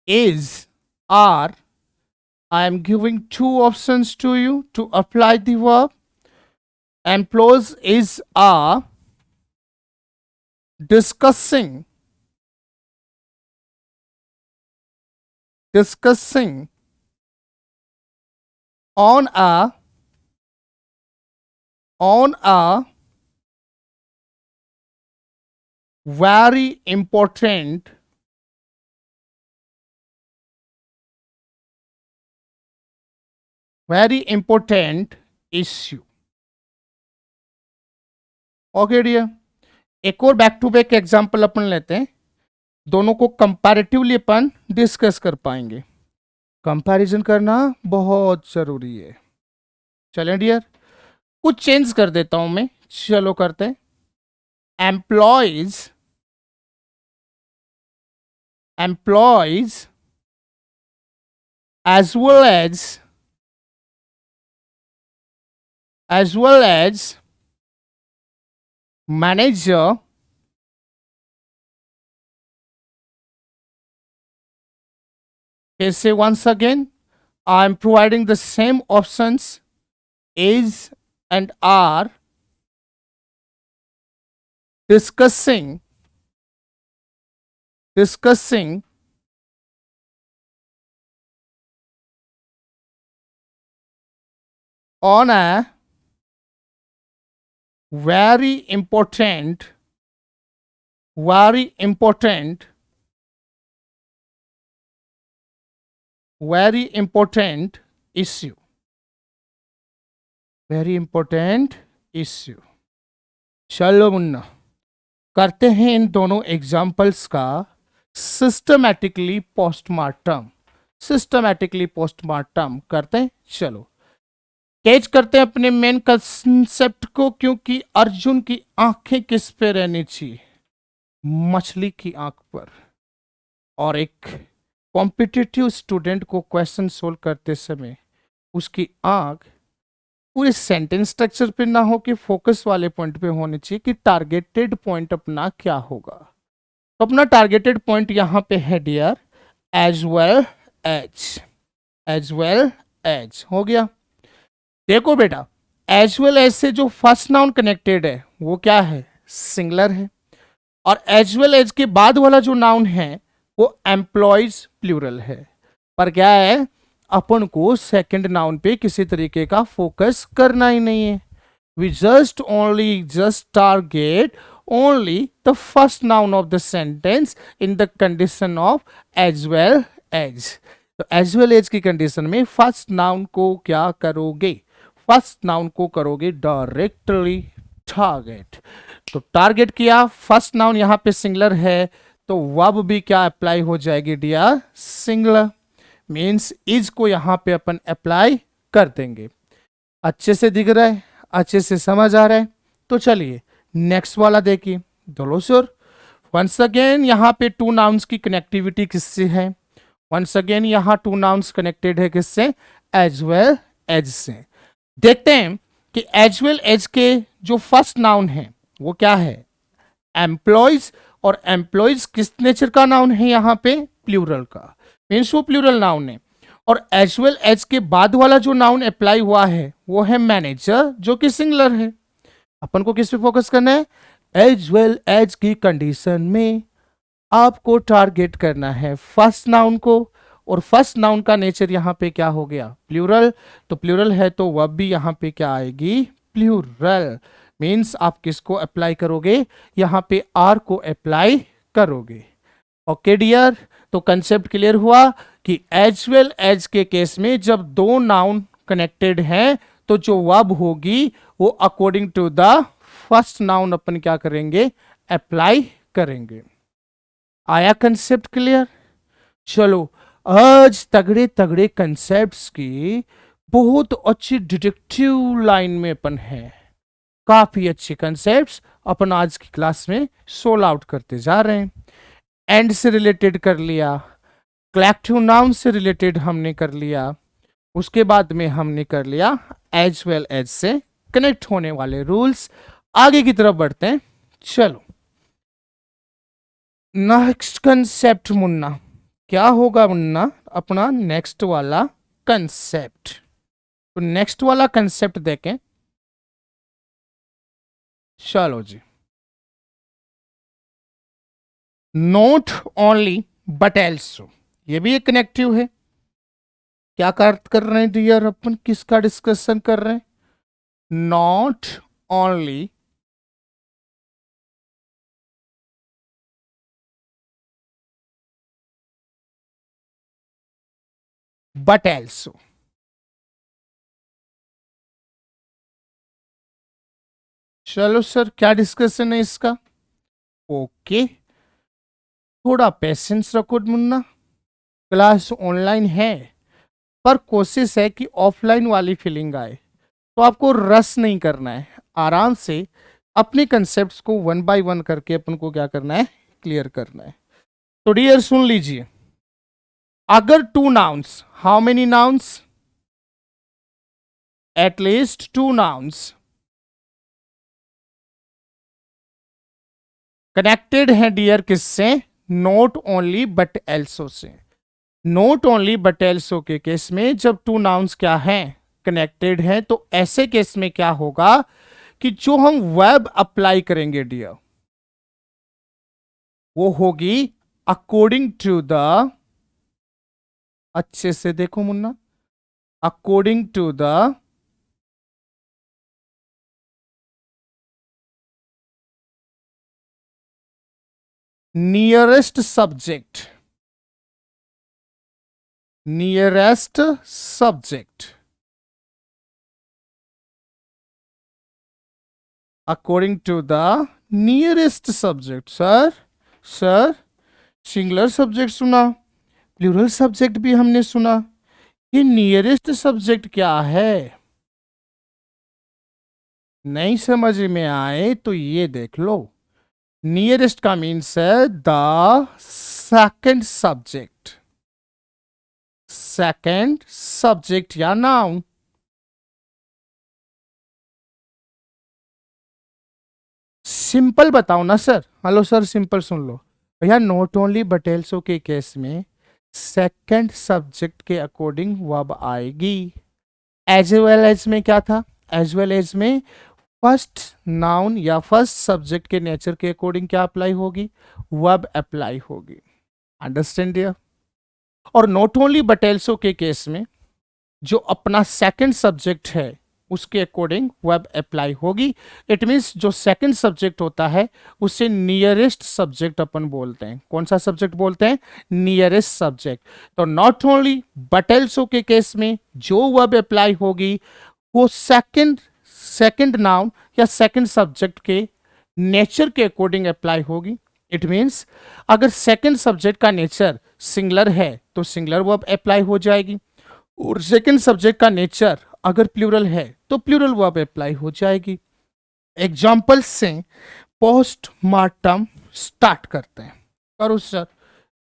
is are. I am giving two options to you to apply the verb. Employees is are discussing on a very important issue. Okay dear, एक और back to back example अपन लेते हैं, दोनों को comparatively अपन discuss कर पाएंगे। Comparison करना बहुत जरूरी है। चलें डियर, कुछ चेंज कर देता हूं मैं, चलो करते हैं। Employees as well as manager Okay, say once again, I'm providing the same options is and are discussing on a very important issue. चलो मुन्ना, करते हैं इन दोनों एग्जाम्पल्स का सिस्टमैटिकली पोस्टमार्टम करते हैं। चलो कैच करते हैं अपने मेन कंसेप्ट को, क्योंकि अर्जुन की आंखें किस पे रहनी चाहिए? मछली की आंख पर। और एक कॉम्पिटिटिव स्टूडेंट को क्वेश्चन सोल्व करते समय उसकी आंख पूरे सेंटेंस स्ट्रक्चर पे ना हो कि फोकस वाले पॉइंट पे होनी चाहिए कि टारगेटेड पॉइंट अपना क्या होगा। तो अपना टारगेटेड पॉइंट यहां पे है डियर एज वेल एज हो गया। देखो बेटा, एज वेल एज से जो फर्स्ट नाउन कनेक्टेड है वो क्या है? सिंगुलर है, और एज वेल एज के बाद वाला जो नाउन है वो एम्प्लॉयज प्लूरल है। पर क्या है, अपन को सेकंड नाउन पे किसी तरीके का फोकस करना ही नहीं है। We just target only the first noun of the sentence in the condition of as well as. तो एज वेल एज की कंडीशन में फर्स्ट नाउन को क्या करोगे? फर्स्ट नाउन को करोगे डायरेक्टली टारगेट। तो टारगेट किया, फर्स्ट नाउन यहां पे सिंगुलर है तो वर्ब भी क्या अप्लाई हो जाएगी डियर, सिंगुलर। मीन्स इज को यहां पे अपन अप्लाई कर देंगे। अच्छे से दिख रहा है, अच्छे से समझ आ रहा है। तो चलिए नेक्स्ट वाला देखिए। दोलोसुर वंस अगेन यहाँ पे टू नाउन्स की कनेक्टिविटी किससे है? वंस अगेन यहाँ टू नाउन्स कनेक्टेड है किससे? एज वेल एज से। देखते हैं कि एज वेल एज के जो फर्स्ट नाउन है वो क्या है? एम्प्लॉयज। और एम्प्लॉयज किस नेचर का नाउन है? यहाँ पे प्लूरल का, मीन्स वो प्लूरल नाउन है। और एज वेल एज के बाद वाला जो नाउन अप्लाई हुआ है वो है मैनेजर, जो कि सिंगुलर है। अपन को किस पे फोकस करना है? एज वेल एज की कंडीशन में आपको टारगेट करना है फर्स्ट नाउन को। और फर्स्ट नाउन का नेचर यहां पे क्या हो गया? प्लूरल। तो प्लूरल है तो वर्ब भी यहां पे क्या आएगी? प्लूरल। मीन्स आप किसको अप्लाई करोगे? यहां पे आर को अप्लाई करोगे। ओके डियर, तो कंसेप्ट क्लियर हुआ कि एज वेल एज के केस में जब दो नाउन कनेक्टेड हैं तो जो वर्ब होगी वो according to the first noun अपन क्या करेंगे? अप्लाई करेंगे। आया कंसेप्ट क्लियर? चलो आज तगड़े तगड़े कंसेप्ट्स की बहुत अच्छी डिटेक्टिव लाइन में अपन है। काफी अच्छे कंसेप्ट्स अपन आज की क्लास में सोल आउट करते जा रहे हैं। एंड से रिलेटेड कर लिया, कलेक्टिव नाउन से रिलेटेड हमने कर लिया, उसके बाद में हमने कर लिया एज वेल एज से कनेक्ट होने वाले रूल्स। आगे की तरफ बढ़ते हैं। चलो नेक्स्ट कंसेप्ट मुन्ना, क्या होगा मुन्ना अपना नेक्स्ट वाला कंसेप्ट? तो नेक्स्ट वाला कंसेप्ट देखें। चलो जी, नॉट ओनली बट एल्सो, ये भी एक कनेक्टिव है। क्या कर रहे हैं डियर? अपन किसका डिस्कशन कर रहे हैं? Not only but also. चलो सर, क्या डिस्कशन है इसका? ओके, थोड़ा पेशेंस रखो मुन्ना। क्लास ऑनलाइन है पर कोशिश है कि ऑफलाइन वाली फीलिंग आए। तो आपको रस नहीं करना है, आराम से अपने कंसेप्ट्स को वन बाय वन करके अपन को क्या करना है? क्लियर करना है। तो डियर सुन लीजिए, अगर two nouns, how many nouns? At least to nouns connected हैं डियर किससे? नॉट ओनली बट एल्सो से। नॉट ओनली बट एल्सो के केस में जब टू नाउन्स क्या हैं? कनेक्टेड हैं, तो ऐसे केस में क्या होगा कि जो हम वर्ब अप्लाई करेंगे डियर वो होगी अकॉर्डिंग टू द, अच्छे से देखो मुन्ना, according to the nearest subject, nearest subject, according to the nearest subject. Sir singular subject सुना, प्लूरल सब्जेक्ट भी हमने सुना, ये नियरेस्ट सब्जेक्ट क्या है? नहीं समझ में आए तो ये देख लो, नियरेस्ट का मीन्स है the second subject, second subject या नाउन। सिंपल बताओ ना सर। हेलो सर, सिंपल सुन लो भैया। नॉट ओनली बट एल्सो के केस में सेकंड सब्जेक्ट के अकॉर्डिंग वर्ब आएगी। एज वेल एज में क्या था? एज वेल एज में फर्स्ट नाउन या फर्स्ट सब्जेक्ट के नेचर के अकॉर्डिंग क्या अप्लाई होगी? वर्ब अप्लाई होगी। Understand dear? और नॉट ओनली बट एल्सो के केस में जो अपना सेकंड सब्जेक्ट है उसके अकॉर्डिंग वर्ब अप्लाई होगी। इट मीन्स जो सेकंड सब्जेक्ट होता है उसे नियरेस्ट सब्जेक्ट अपन बोलते हैं। कौन सा सब्जेक्ट बोलते हैं? Nearest subject. तो नॉट ओनली बट एल्सो के केस में जो वर्ब अप्लाई होगी वो सेकंड सेकंड नाउन या सेकंड सब्जेक्ट के नेचर के अकॉर्डिंग अप्लाई होगी। इट मीन्स अगर सेकंड सब्जेक्ट का नेचर सिंगुलर है तो सिंगुलर वर्ब अप्लाई हो जाएगी, और सेकंड सब्जेक्ट का नेचर अगर प्लूरल है तो प्लूरल वर्ब अप्लाई हो जाएगी। एग्जाम्पल से पोस्टमार्टम स्टार्ट करते हैं। करो सर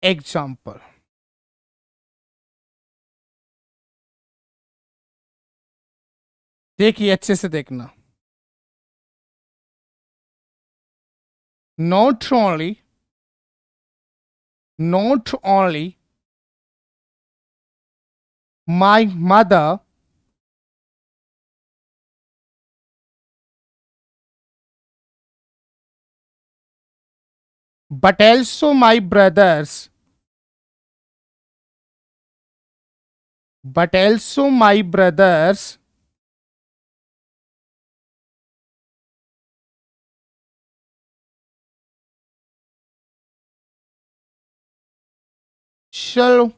एग्जाम्पल। देखिए अच्छे से देखना। not only my mother but also my brothers shall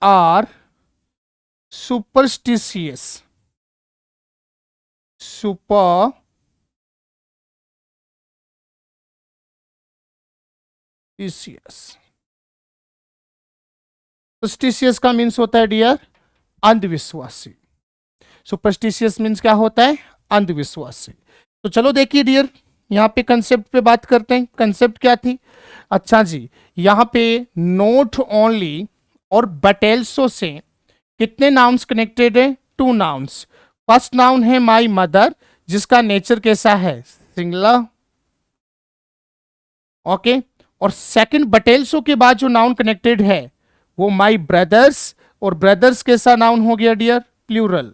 are superstitious superstitious का मीन्स होता है डियर अंधविश्वासी। सुपरस्टिशियस मीन्स क्या होता है? अंधविश्वासी। तो चलो देखिए डियर, यहाँ पे कंसेप्ट पे बात करते हैं। कंसेप्ट क्या थी? अच्छा जी, यहाँ पे नॉट ओनली और बट एल्सो से कितने नाउन्स कनेक्टेड है? 2 नाउन्स। फर्स्ट नाउन है माई मदर जिसका नेचर कैसा है? सिंगुलर। ओके। और सेकंड बट एल्सो के बाद जो नाउन कनेक्टेड है वो माई ब्रदर्स, और ब्रदर्स कैसा नाउन हो गया डियर? प्लूरल।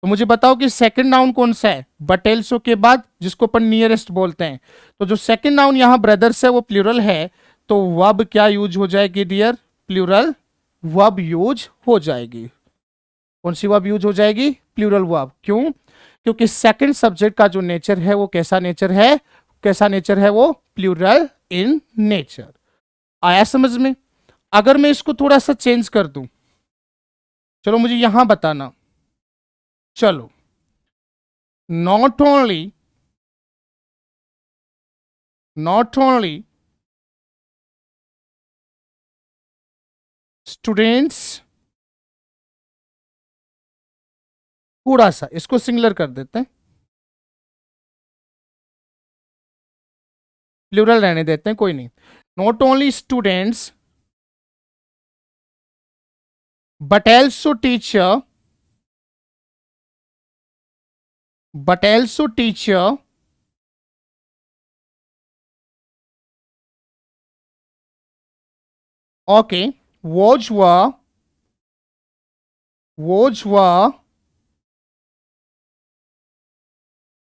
तो मुझे बताओ कि सेकंड नाउन कौन सा है बट एल्सो के बाद, जिसको अपन नियरेस्ट बोलते हैं? तो जो सेकंड नाउन यहां ब्रदर्स है वो प्लूरल है, तो वर्ब क्या यूज हो जाएगी डियर? प्लूरल वर्ब यूज हो जाएगी। कौन सी वर्ब यूज हो जाएगी? Plural verb. क्यों? क्योंकि सेकंड सब्जेक्ट का जो नेचर है वो कैसा नेचर है? कैसा नेचर है वो? Plural in nature. आया समझ में? अगर मैं इसको थोड़ा सा चेंज कर दूं, चलो मुझे यहां बताना। चलो, not only स्टूडेंट्स, थोड़ा सा इसको सिंगुलर कर देते हैं, प्लूरल रहने देते हैं, कोई नहीं। Not only students but also teacher okay were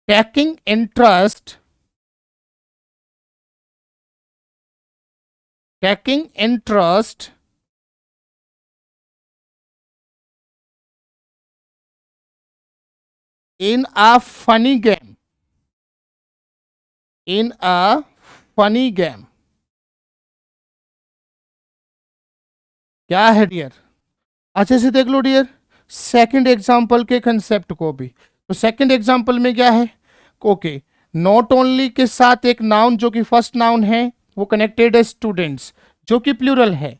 taking interest in a funny game क्या है डियर? अच्छे से देख लो डियर सेकंड एग्जांपल के कंसेप्ट को भी। तो सेकंड एग्जांपल में क्या है? ओके, नॉट ओनली के साथ एक नाउन जो कि फर्स्ट नाउन है वो कनेक्टेड है स्टूडेंट्स जो कि प्लूरल है,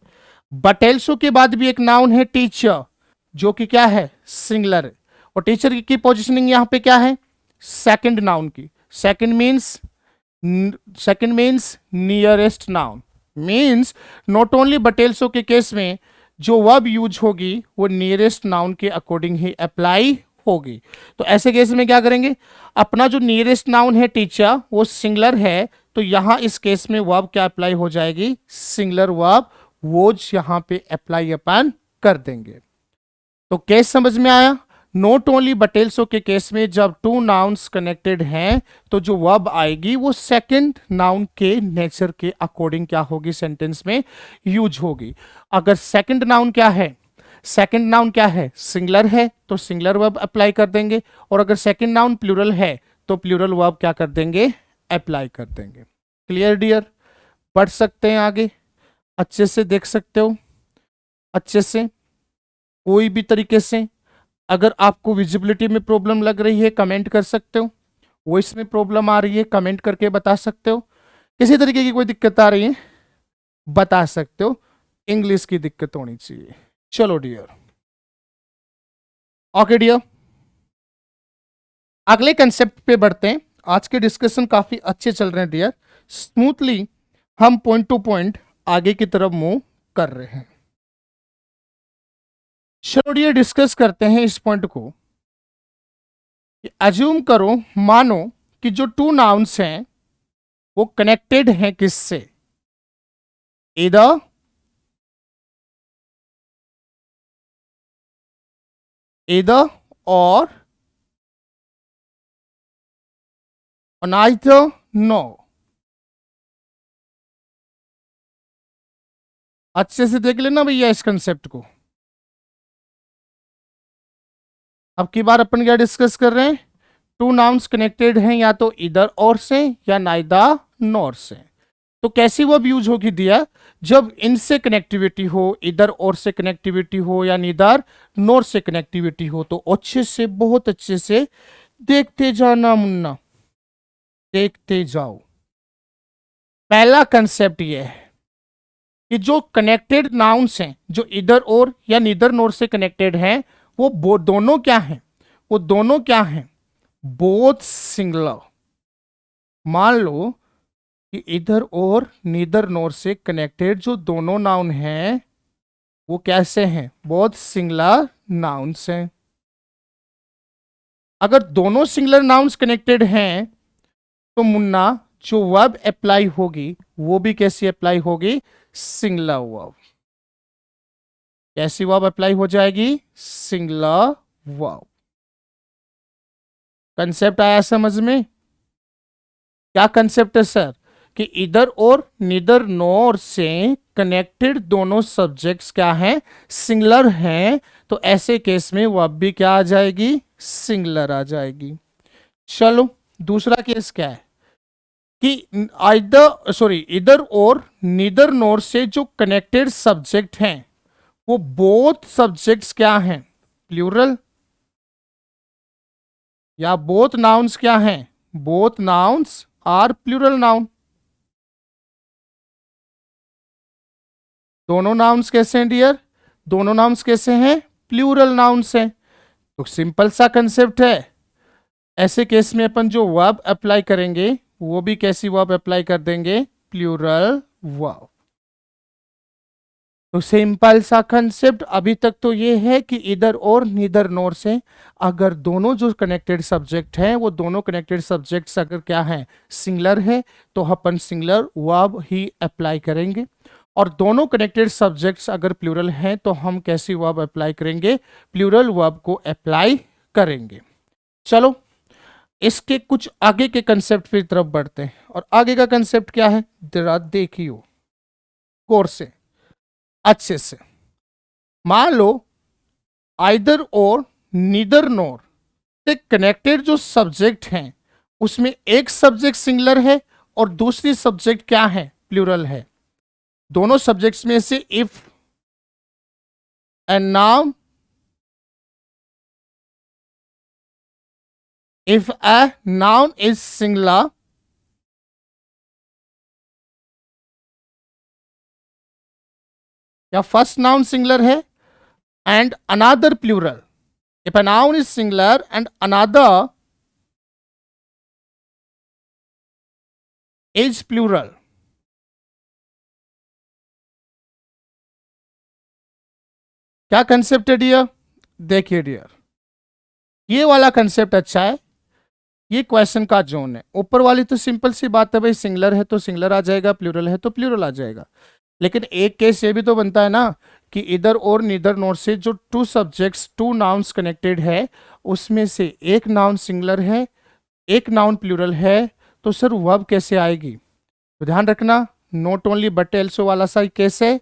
बट एल्सो के बाद भी एक नाउन है टीचर जो कि क्या है? सिंगुलर। और टीचर की पोजिशनिंग यहाँ पे क्या है? सेकंड नाउन की। Second means nearest noun. Means not only but also के केस में जो वर्ब यूज होगी वो नियरेस्ट नाउन के अकॉर्डिंग ही अप्लाई होगी। तो ऐसे केस में क्या करेंगे? अपना जो नियरेस्ट नाउन है टीचर वो सिंगुलर है, तो यहां इस केस में वर्ब क्या अप्लाई हो जाएगी? सिंगुलर वर्ब वोज यहां पे अप्लाई अपन कर देंगे। तो केस समझ में आया? नॉट ओनली बट एल्सो के केस में जब 2 नाउन्स कनेक्टेड हैं तो जो वर्ब आएगी वो सेकंड नाउन के नेचर के अकॉर्डिंग क्या होगी? सेंटेंस में यूज होगी। अगर सेकंड नाउन क्या है? सेकंड नाउन क्या है? सिंगुलर है, तो सिंगुलर वर्ब अप्लाई कर देंगे। और अगर सेकंड नाउन प्लूरल है तो प्लूरल वर्ब क्या कर देंगे? अप्लाई कर देंगे। Clear dear? पढ़ सकते हैं आगे, अच्छे से देख सकते हो, अच्छे से कोई भी तरीके से अगर आपको विजिबिलिटी में प्रॉब्लम लग रही है कमेंट कर सकते हो, वॉइस में प्रॉब्लम आ रही है कमेंट करके बता सकते हो, किसी तरीके की कोई दिक्कत आ रही है बता सकते हो, इंग्लिश की दिक्कत होनी चाहिए। चलो डियर, ओके डियर, अगले कंसेप्ट पे बढ़ते हैं। आज के डिस्कशन काफी अच्छे चल रहे हैं डियर, स्मूथली हम पॉइंट टू पॉइंट आगे की तरफ मूव कर रहे हैं। चलो डियर, डिस्कस करते हैं इस पॉइंट को। अज्यूम करो, मानो कि जो टू नाउन्स हैं वो कनेक्टेड हैं किससे, इधर इधर और neither नो। अच्छे से देख लेना भैया इस कंसेप्ट को। अब की बार अपन क्या डिस्कस कर रहे हैं, टू नाउन्स कनेक्टेड हैं या तो इधर और से या नाइदर नॉर से। तो कैसी वर्ब यूज होगी दिया, जब इनसे कनेक्टिविटी हो, इधर और से कनेक्टिविटी हो या नीदर नॉर से कनेक्टिविटी हो। तो अच्छे से, बहुत अच्छे से देखते जाना मुन्ना, देखते जाओ। पहला कंसेप्ट ये है कि जो कनेक्टेड नाउन्स हैं, जो इधर और या नीदर नॉर से कनेक्टेड हैं, वो दोनों क्या हैं, वो दोनों क्या हैं, बोथ सिंगुलर। मान लो कि इधर और नीदर नॉर से कनेक्टेड जो दोनों नाउन हैं वो कैसे हैं, बोथ सिंगुलर नाउन्स हैं। अगर दोनों सिंगुलर नाउन्स कनेक्टेड हैं तो मुन्ना जो वर्ब अप्लाई होगी वो भी कैसी अप्लाई होगी, सिंगुलर वर्ब। कैसी वर्ब अप्लाई हो जाएगी, सिंगुलर वर्ब। कंसेप्ट आया समझ में, क्या कंसेप्ट है सर, कि इधर और नीदर नॉर से कनेक्टेड दोनों सब्जेक्ट्स क्या हैं, सिंगुलर हैं। तो ऐसे केस में वर्ब भी क्या आ जाएगी, सिंगुलर आ जाएगी। चलो दूसरा केस क्या है कि इधर और नीदर नॉर से जो कनेक्टेड सब्जेक्ट हैं वो बोथ सब्जेक्ट्स क्या हैं, प्लूरल, या बोथ नाउन्स क्या हैं, both nouns are plural noun. दोनों नाउन्स कैसे हैं डियर, दोनों नाउन्स कैसे हैं, प्लूरल नाउन्स हैं। तो सिंपल सा कंसेप्ट है। ऐसे केस में अपन जो वर्ब अप्लाई करेंगे वो भी कैसी वर्ब अप्लाई कर देंगे, प्लूरल वर्ब। तो सिंपल सा कंसेप्ट अभी तक तो ये है कि इधर और नीदर नॉर से अगर दोनों जो कनेक्टेड सब्जेक्ट हैं वो दोनों कनेक्टेड सब्जेक्ट्स अगर क्या हैं, सिंगुलर है, तो अपन सिंगुलर वर्ब ही अप्लाई करेंगे। और दोनों कनेक्टेड सब्जेक्ट्स अगर प्लूरल हैं तो हम कैसी वर्ब अप्लाई करेंगे, प्लूरल वर्ब को अप्लाई करेंगे। चलो इसके कुछ आगे के कंसेप्ट की तरफ बढ़ते हैं। और आगे का कंसेप्ट क्या है, जरा देखियो गौर से, अच्छे से। मान लो आइदर और नीदर नॉर से कनेक्टेड जो सब्जेक्ट हैं उसमें एक सब्जेक्ट सिंगुलर है और दूसरी सब्जेक्ट क्या है, प्लूरल है। दोनों सब्जेक्ट्स में से if and noun, if a noun is singular, या फर्स्ट नाउन सिंगुलर है and another plural, if a noun is singular and another is plural, क्या कंसेप्ट है डियर, देखिए डियर ये वाला कंसेप्ट अच्छा है, ये क्वेश्चन का जोन है। ऊपर वाली तो सिंपल सी बात है भाई, सिंगुलर है तो सिंगुलर आ जाएगा, प्लूरल है तो प्लूरल आ जाएगा। लेकिन एक केस ये भी तो बनता है ना कि इधर और नीदर नॉर से जो two subjects, to nouns connected है उसमें से एक नाउन सिंगुलर है, एक नाउन प्लूरल है, तो सर वर्ब कैसे आएगी। तो ध्यान रखना, नॉट ओनली बट एल्सो वाला सा केस है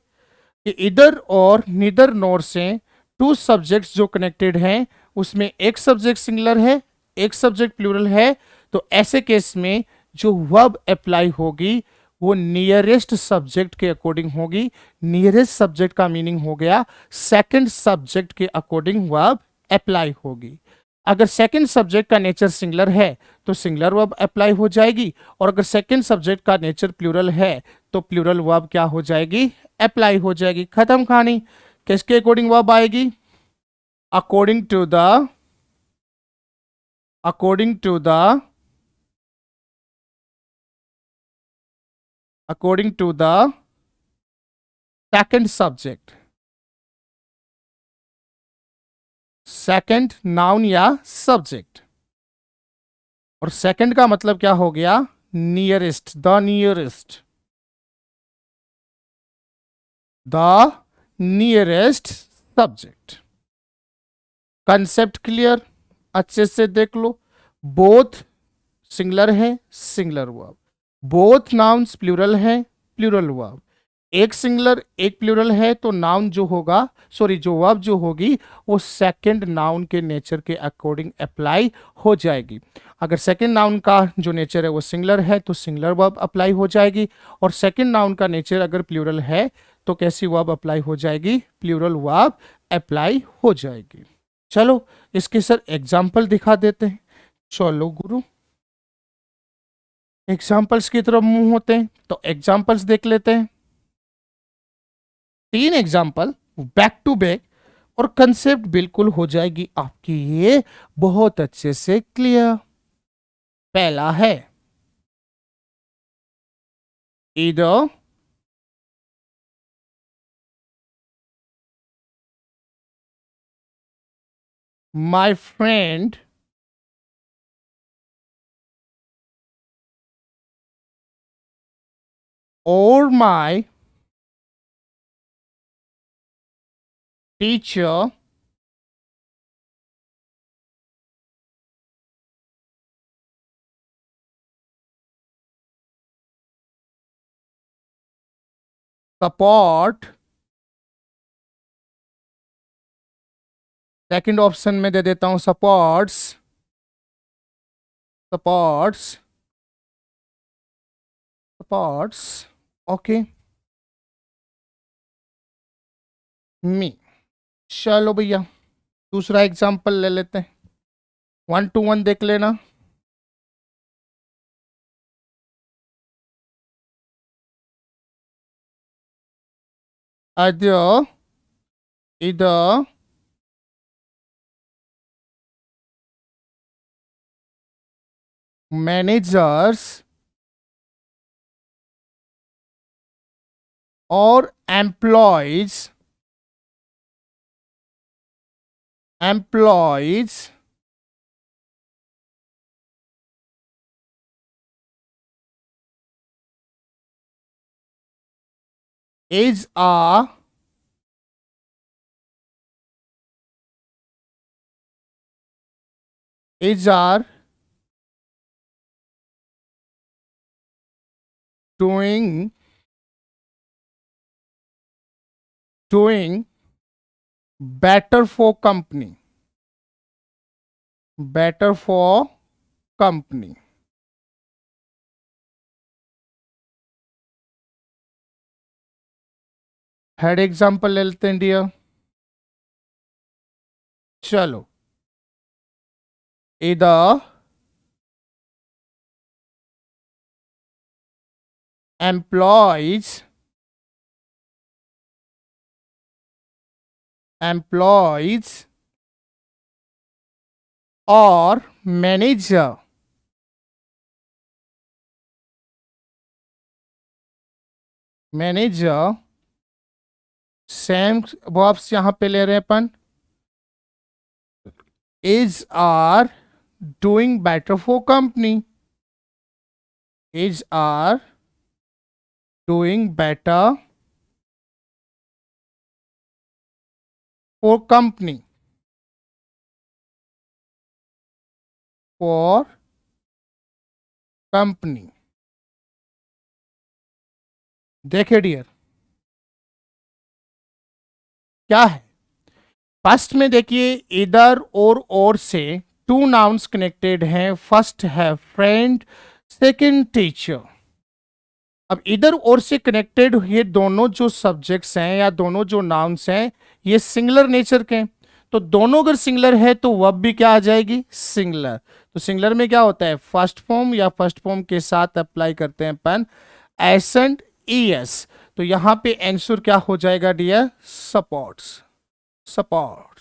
कि इधर और नीदर नॉर से टू सब्जेक्ट्स जो कनेक्टेड हैं उसमें एक सब्जेक्ट सिंगुलर है, एक सब्जेक्ट प्लूरल है। तो ऐसे केस में जो वर्ब अप्लाई होगी वो नियरेस्ट सब्जेक्ट के अकॉर्डिंग होगी। नियरेस्ट सब्जेक्ट का मीनिंग हो गया सेकंड सब्जेक्ट के अकॉर्डिंग वर्ब अप्लाई होगी। अगर सेकंड सब्जेक्ट का नेचर सिंगुलर है तो सिंगुलर वर्ब अप्लाई हो जाएगी, और अगर सेकंड सब्जेक्ट का नेचर प्लूरल है तो प्लूरल वर्ब क्या हो जाएगी, अप्लाई हो जाएगी। खत्म कहानी। किसके अकॉर्डिंग वर्ब आएगी, according to the according to the according to the second subject, second noun या सब्जेक्ट। और सेकंड का मतलब क्या हो गया, nearest, the nearest, the nearest subject. Concept clear, अच्छे से देख लो। बोथ सिंगुलर है, singular verb. Both nouns plural है, प्लूरल वर्ब। एक सिंगुलर एक प्लूरल है तो नाउन जो होगा, सॉरी जो वर्ब जो होगी वो सेकंड नाउन के नेचर के अकॉर्डिंग अप्लाई हो जाएगी। अगर सेकंड नाउन का जो नेचर है वो सिंगुलर है तो सिंगुलर वर्ब अप्लाई हो जाएगी, और सेकंड नाउन का नेचर अगर प्लूरल है तो कैसी वर्ब अप्लाई हो जाएगी, प्लूरल वर्ब अप्लाई हो जाएगी। चलो इसके सर एग्जाम्पल दिखा देते हैं। चलो गुरु, एग्जाम्पल्स की तरफ मुंह होते हैं तो एग्जाम्पल्स देख लेते हैं। 3 एग्जाम्पल बैक टू बैक, और कंसेप्ट बिल्कुल हो जाएगी आपकी ये बहुत अच्छे से क्लियर। पहला है ईदर माय फ्रेंड और my teacher support. Second option में दे देता हूं सपोर्ट्स, सपोर्ट्स, सपोर्ट्स, ओके मी। चलो भैया दूसरा एग्जाम्पल ले लेते हैं, 1 to 1 देख लेना। Either either managers or employees is a is are doing better for company, better for company। Head example ले लेते हैं डियर। चलो इधर employees or manager same verbs यहां पे ले रहे हैं अपन, is are doing better for company, is are doing better for company, for company। देखे डियर क्या है, फर्स्ट में देखिए इधर और से 2 नाउन्स कनेक्टेड हैं। फर्स्ट है फ्रेंड, सेकंड टीचर। अब इधर और से कनेक्टेड ये दोनों जो सब्जेक्ट्स हैं या दोनों जो नाउन्स हैं ये सिंगुलर नेचर के हैं, तो दोनों अगर सिंगुलर है तो वर्ब भी क्या आ जाएगी, सिंगुलर। तो सिंगुलर में क्या होता है, फर्स्ट फॉर्म या फर्स्ट फॉर्म के साथ अप्लाई करते हैं अपन एस एंड ईएस। तो यहां पे आंसर क्या हो जाएगा डियर, सपोर्ट्स। Support,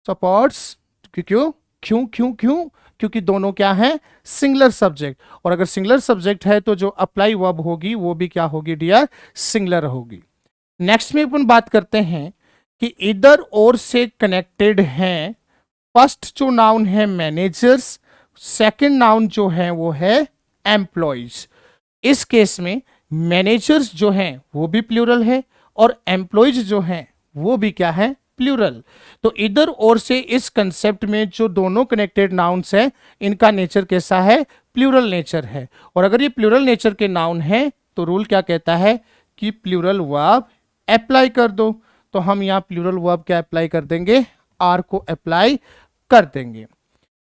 supports. क्यों क्यों क्यों क्यों क्योंकि दोनों क्या है, सिंगुलर सब्जेक्ट। और अगर सिंगुलर सब्जेक्ट है तो जो अप्लाई वर्ब होगी वो भी क्या होगी डियर, सिंगुलर होगी। नेक्स्ट में अपन बात करते हैं कि इधर और से कनेक्टेड हैं। फर्स्ट जो नाउन है मैनेजर्स, सेकंड नाउन जो है वो है एम्प्लॉयज। इस केस में मैनेजर्स जो हैं वो भी प्लूरल है और एम्प्लॉयज जो हैं वो भी क्या है, प्लूरल। तो इधर और से इस कंसेप्ट में जो दोनों कनेक्टेड नाउन्स हैं इनका नेचर कैसा है, प्लूरल नेचर है। और अगर ये प्लूरल नेचर के नाउन है तो रूल क्या कहता है कि प्लूरल वर्ब अप्लाई कर दो। तो हम यहां प्लूरल वर्ब क्या अप्लाई कर देंगे, आर को अप्लाई कर देंगे।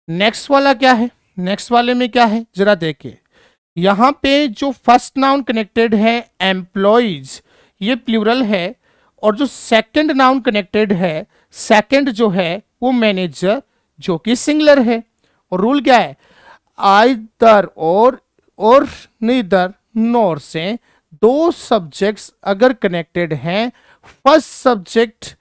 नेक्स्ट वाला क्या है, नेक्स्ट वाले में क्या है जरा देखिए। यहां पे जो फर्स्ट नाउन कनेक्टेड है एम्प्लॉयज, ये प्लूरल है। और जो सेकंड नाउन कनेक्टेड है, सेकंड जो है वो मैनेजर, जो कि सिंगुलर है। और रूल क्या है, आइदर और नीदर नॉर से दो सब्जेक्ट्स अगर कनेक्टेड हैं, फर्स्ट सब्जेक्ट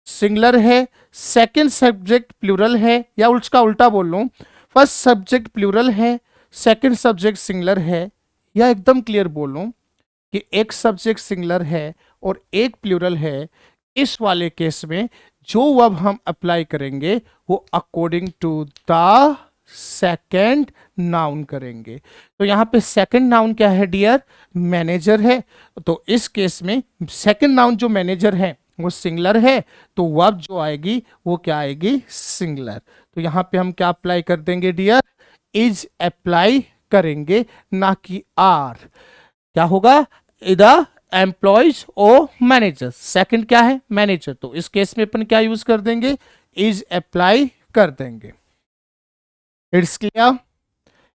सिंगुलर है, सेकंड सब्जेक्ट प्लूरल है, या उसका उल्टा बोल लूं, फर्स्ट सब्जेक्ट प्लूरल है, सेकंड सब्जेक्ट सिंगुलर है, या एकदम क्लियर बोलूं कि एक सब्जेक्ट सिंगुलर है और एक प्लूरल है, इस वाले केस में जो वर्ब हम अप्लाई करेंगे वो according to the second noun करेंगे। तो यहां पे सेकंड नाउन क्या है डियर, मैनेजर है। तो इस केस में सेकंड नाउन जो मैनेजर है वो सिंगुलर है, तो वर्ब जो आएगी वो क्या आएगी, सिंगुलर। तो यहां पे हम क्या अप्लाई कर देंगे डियर, इज अप्लाई करेंगे, ना कि आर। क्या होगा, इधर एम्प्लॉयज और मैनेजर, सेकंड क्या है मैनेजर, तो इस केस में अपन क्या यूज कर देंगे, इज अप्लाई कर देंगे। It's clear.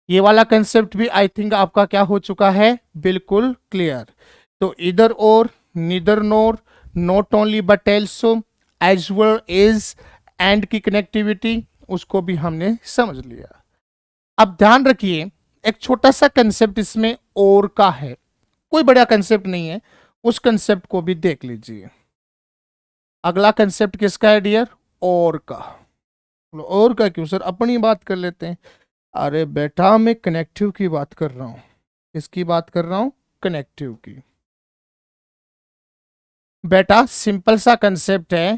ये वाला कंसेप्ट भी आई थिंक आपका क्या हो चुका है, बिल्कुल क्लियर। तो इधर और, neither nor, not only but also, as well as, and की कनेक्टिविटी उसको भी हमने समझ लिया। अब ध्यान रखिए एक छोटा सा कंसेप्ट इसमें और का है, कोई बड़ा कंसेप्ट नहीं है, उस कंसेप्ट को भी देख लीजिए। अगला कंसेप्ट किसका है डियर, और का। और का क्यों सर, अपनी बात कर लेते हैं। अरे बेटा मैं कनेक्टिव की बात कर रहा हूं, किसकी बात कर रहा हूं, कनेक्टिव की। बेटा सिंपल सा कंसेप्ट है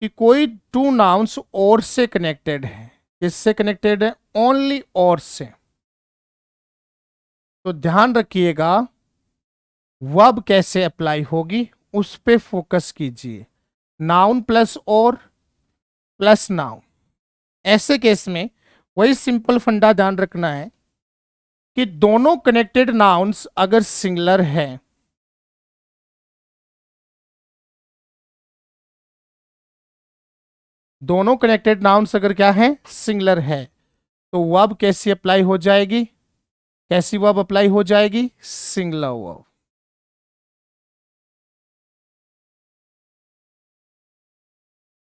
कि कोई टू नाउन्स और से कनेक्टेड है, किससे कनेक्टेड है, ओनली और से। तो ध्यान रखिएगा वर्ब कैसे अप्लाई होगी उस पे फोकस कीजिए। नाउन प्लस और प्लस नाउन, ऐसे केस में वही सिंपल फंडा ध्यान रखना है कि दोनों कनेक्टेड नाउन्स अगर सिंगुलर है, दोनों कनेक्टेड नाउन्स अगर क्या है, सिंगुलर है, तो वर्ब कैसी अप्लाई हो जाएगी, कैसी वर्ब अप्लाई हो जाएगी, सिंगुलर वर्ब।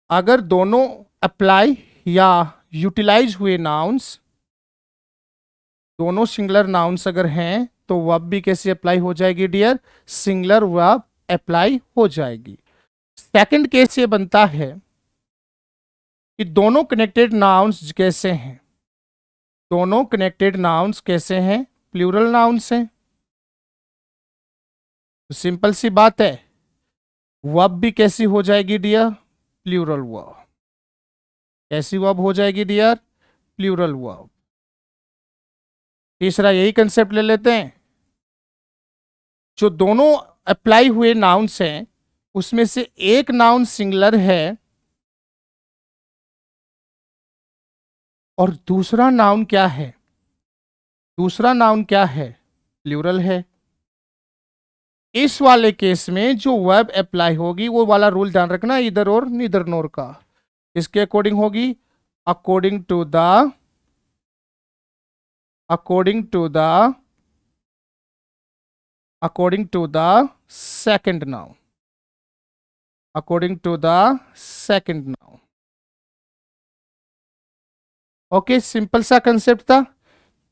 अगर दोनों अप्लाई या यूटिलाइज हुए नाउन्स, दोनों सिंगुलर नाउन्स अगर हैं तो वर्ब भी कैसे अप्लाई हो जाएगी डियर, सिंगुलर वर्ब अप्लाई हो जाएगी। सेकंड केस ये बनता है कि दोनों कनेक्टेड नाउन्स कैसे हैं, दोनों कनेक्टेड नाउन्स कैसे हैं, प्लूरल नाउन्स हैं। तो सिंपल सी बात है वर्ब भी कैसी हो जाएगी डियर, प्लूरल वर्ब। कैसी वर्ब हो जाएगी डियर, प्लूरल वर्ब। तीसरा यही कंसेप्ट ले लेते हैं, जो दोनों अप्लाई हुए नाउन्स हैं उसमें से एक नाउन सिंगुलर है और दूसरा नाउन क्या है, दूसरा नाउन क्या है, प्लूरल है। इस वाले केस में जो वर्ब अप्लाई होगी वो वाला रूल ध्यान रखना, इधर और नीदर नोर का। इसके अकॉर्डिंग होगी, according to the, according to the, according to the second noun. According to the second noun. Okay, simple सा कंसेप्ट था,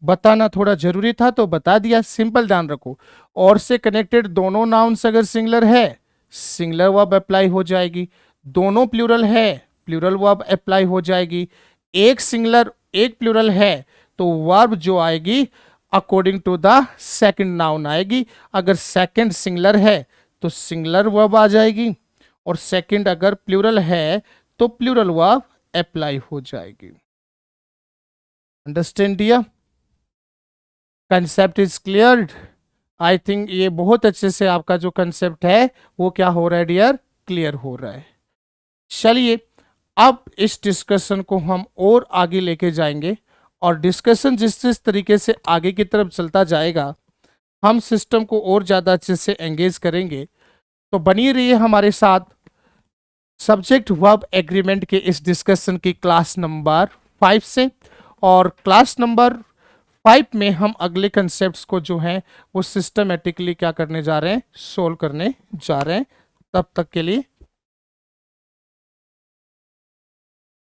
बताना थोड़ा जरूरी था तो बता दिया। सिंपल ध्यान रखो, और से कनेक्टेड दोनों नाउन्स अगर सिंगुलर है, सिंगुलर वर्ब अप्लाई हो जाएगी। दोनों प्लूरल है, प्लूरल वर्ब अप्लाई हो जाएगी। एक सिंगुलर एक प्लूरल है तो वर्ब जो आएगी according to the second noun आएगी। अगर सेकंड सिंगुलर है तो सिंगुलर वर्ब आ जाएगी, और सेकंड अगर प्लूरल है तो प्लूरल वर्ब अप्लाई हो जाएगी। Understand dear? Concept is clear? I think ये बहुत अच्छे से आपका जो कंसेप्ट है वो क्या हो रहा है डियर, क्लियर हो रहा है। चलिए अब इस डिस्कशन को हम और आगे लेके जाएंगे, और डिस्कशन जिस जिस तरीके से आगे की तरफ चलता जाएगा हम सिस्टम को और ज़्यादा अच्छे से एंगेज करेंगे। तो बनी रहिए हमारे साथ सब्जेक्ट वर्ब एग्रीमेंट के इस डिस्कशन की क्लास नंबर 5 से। और क्लास नंबर 5 में हम अगले कंसेप्ट्स को जो है वो सिस्टमेटिकली क्या करने जा रहे हैं, सोल्व करने जा रहे हैं। तब तक के लिए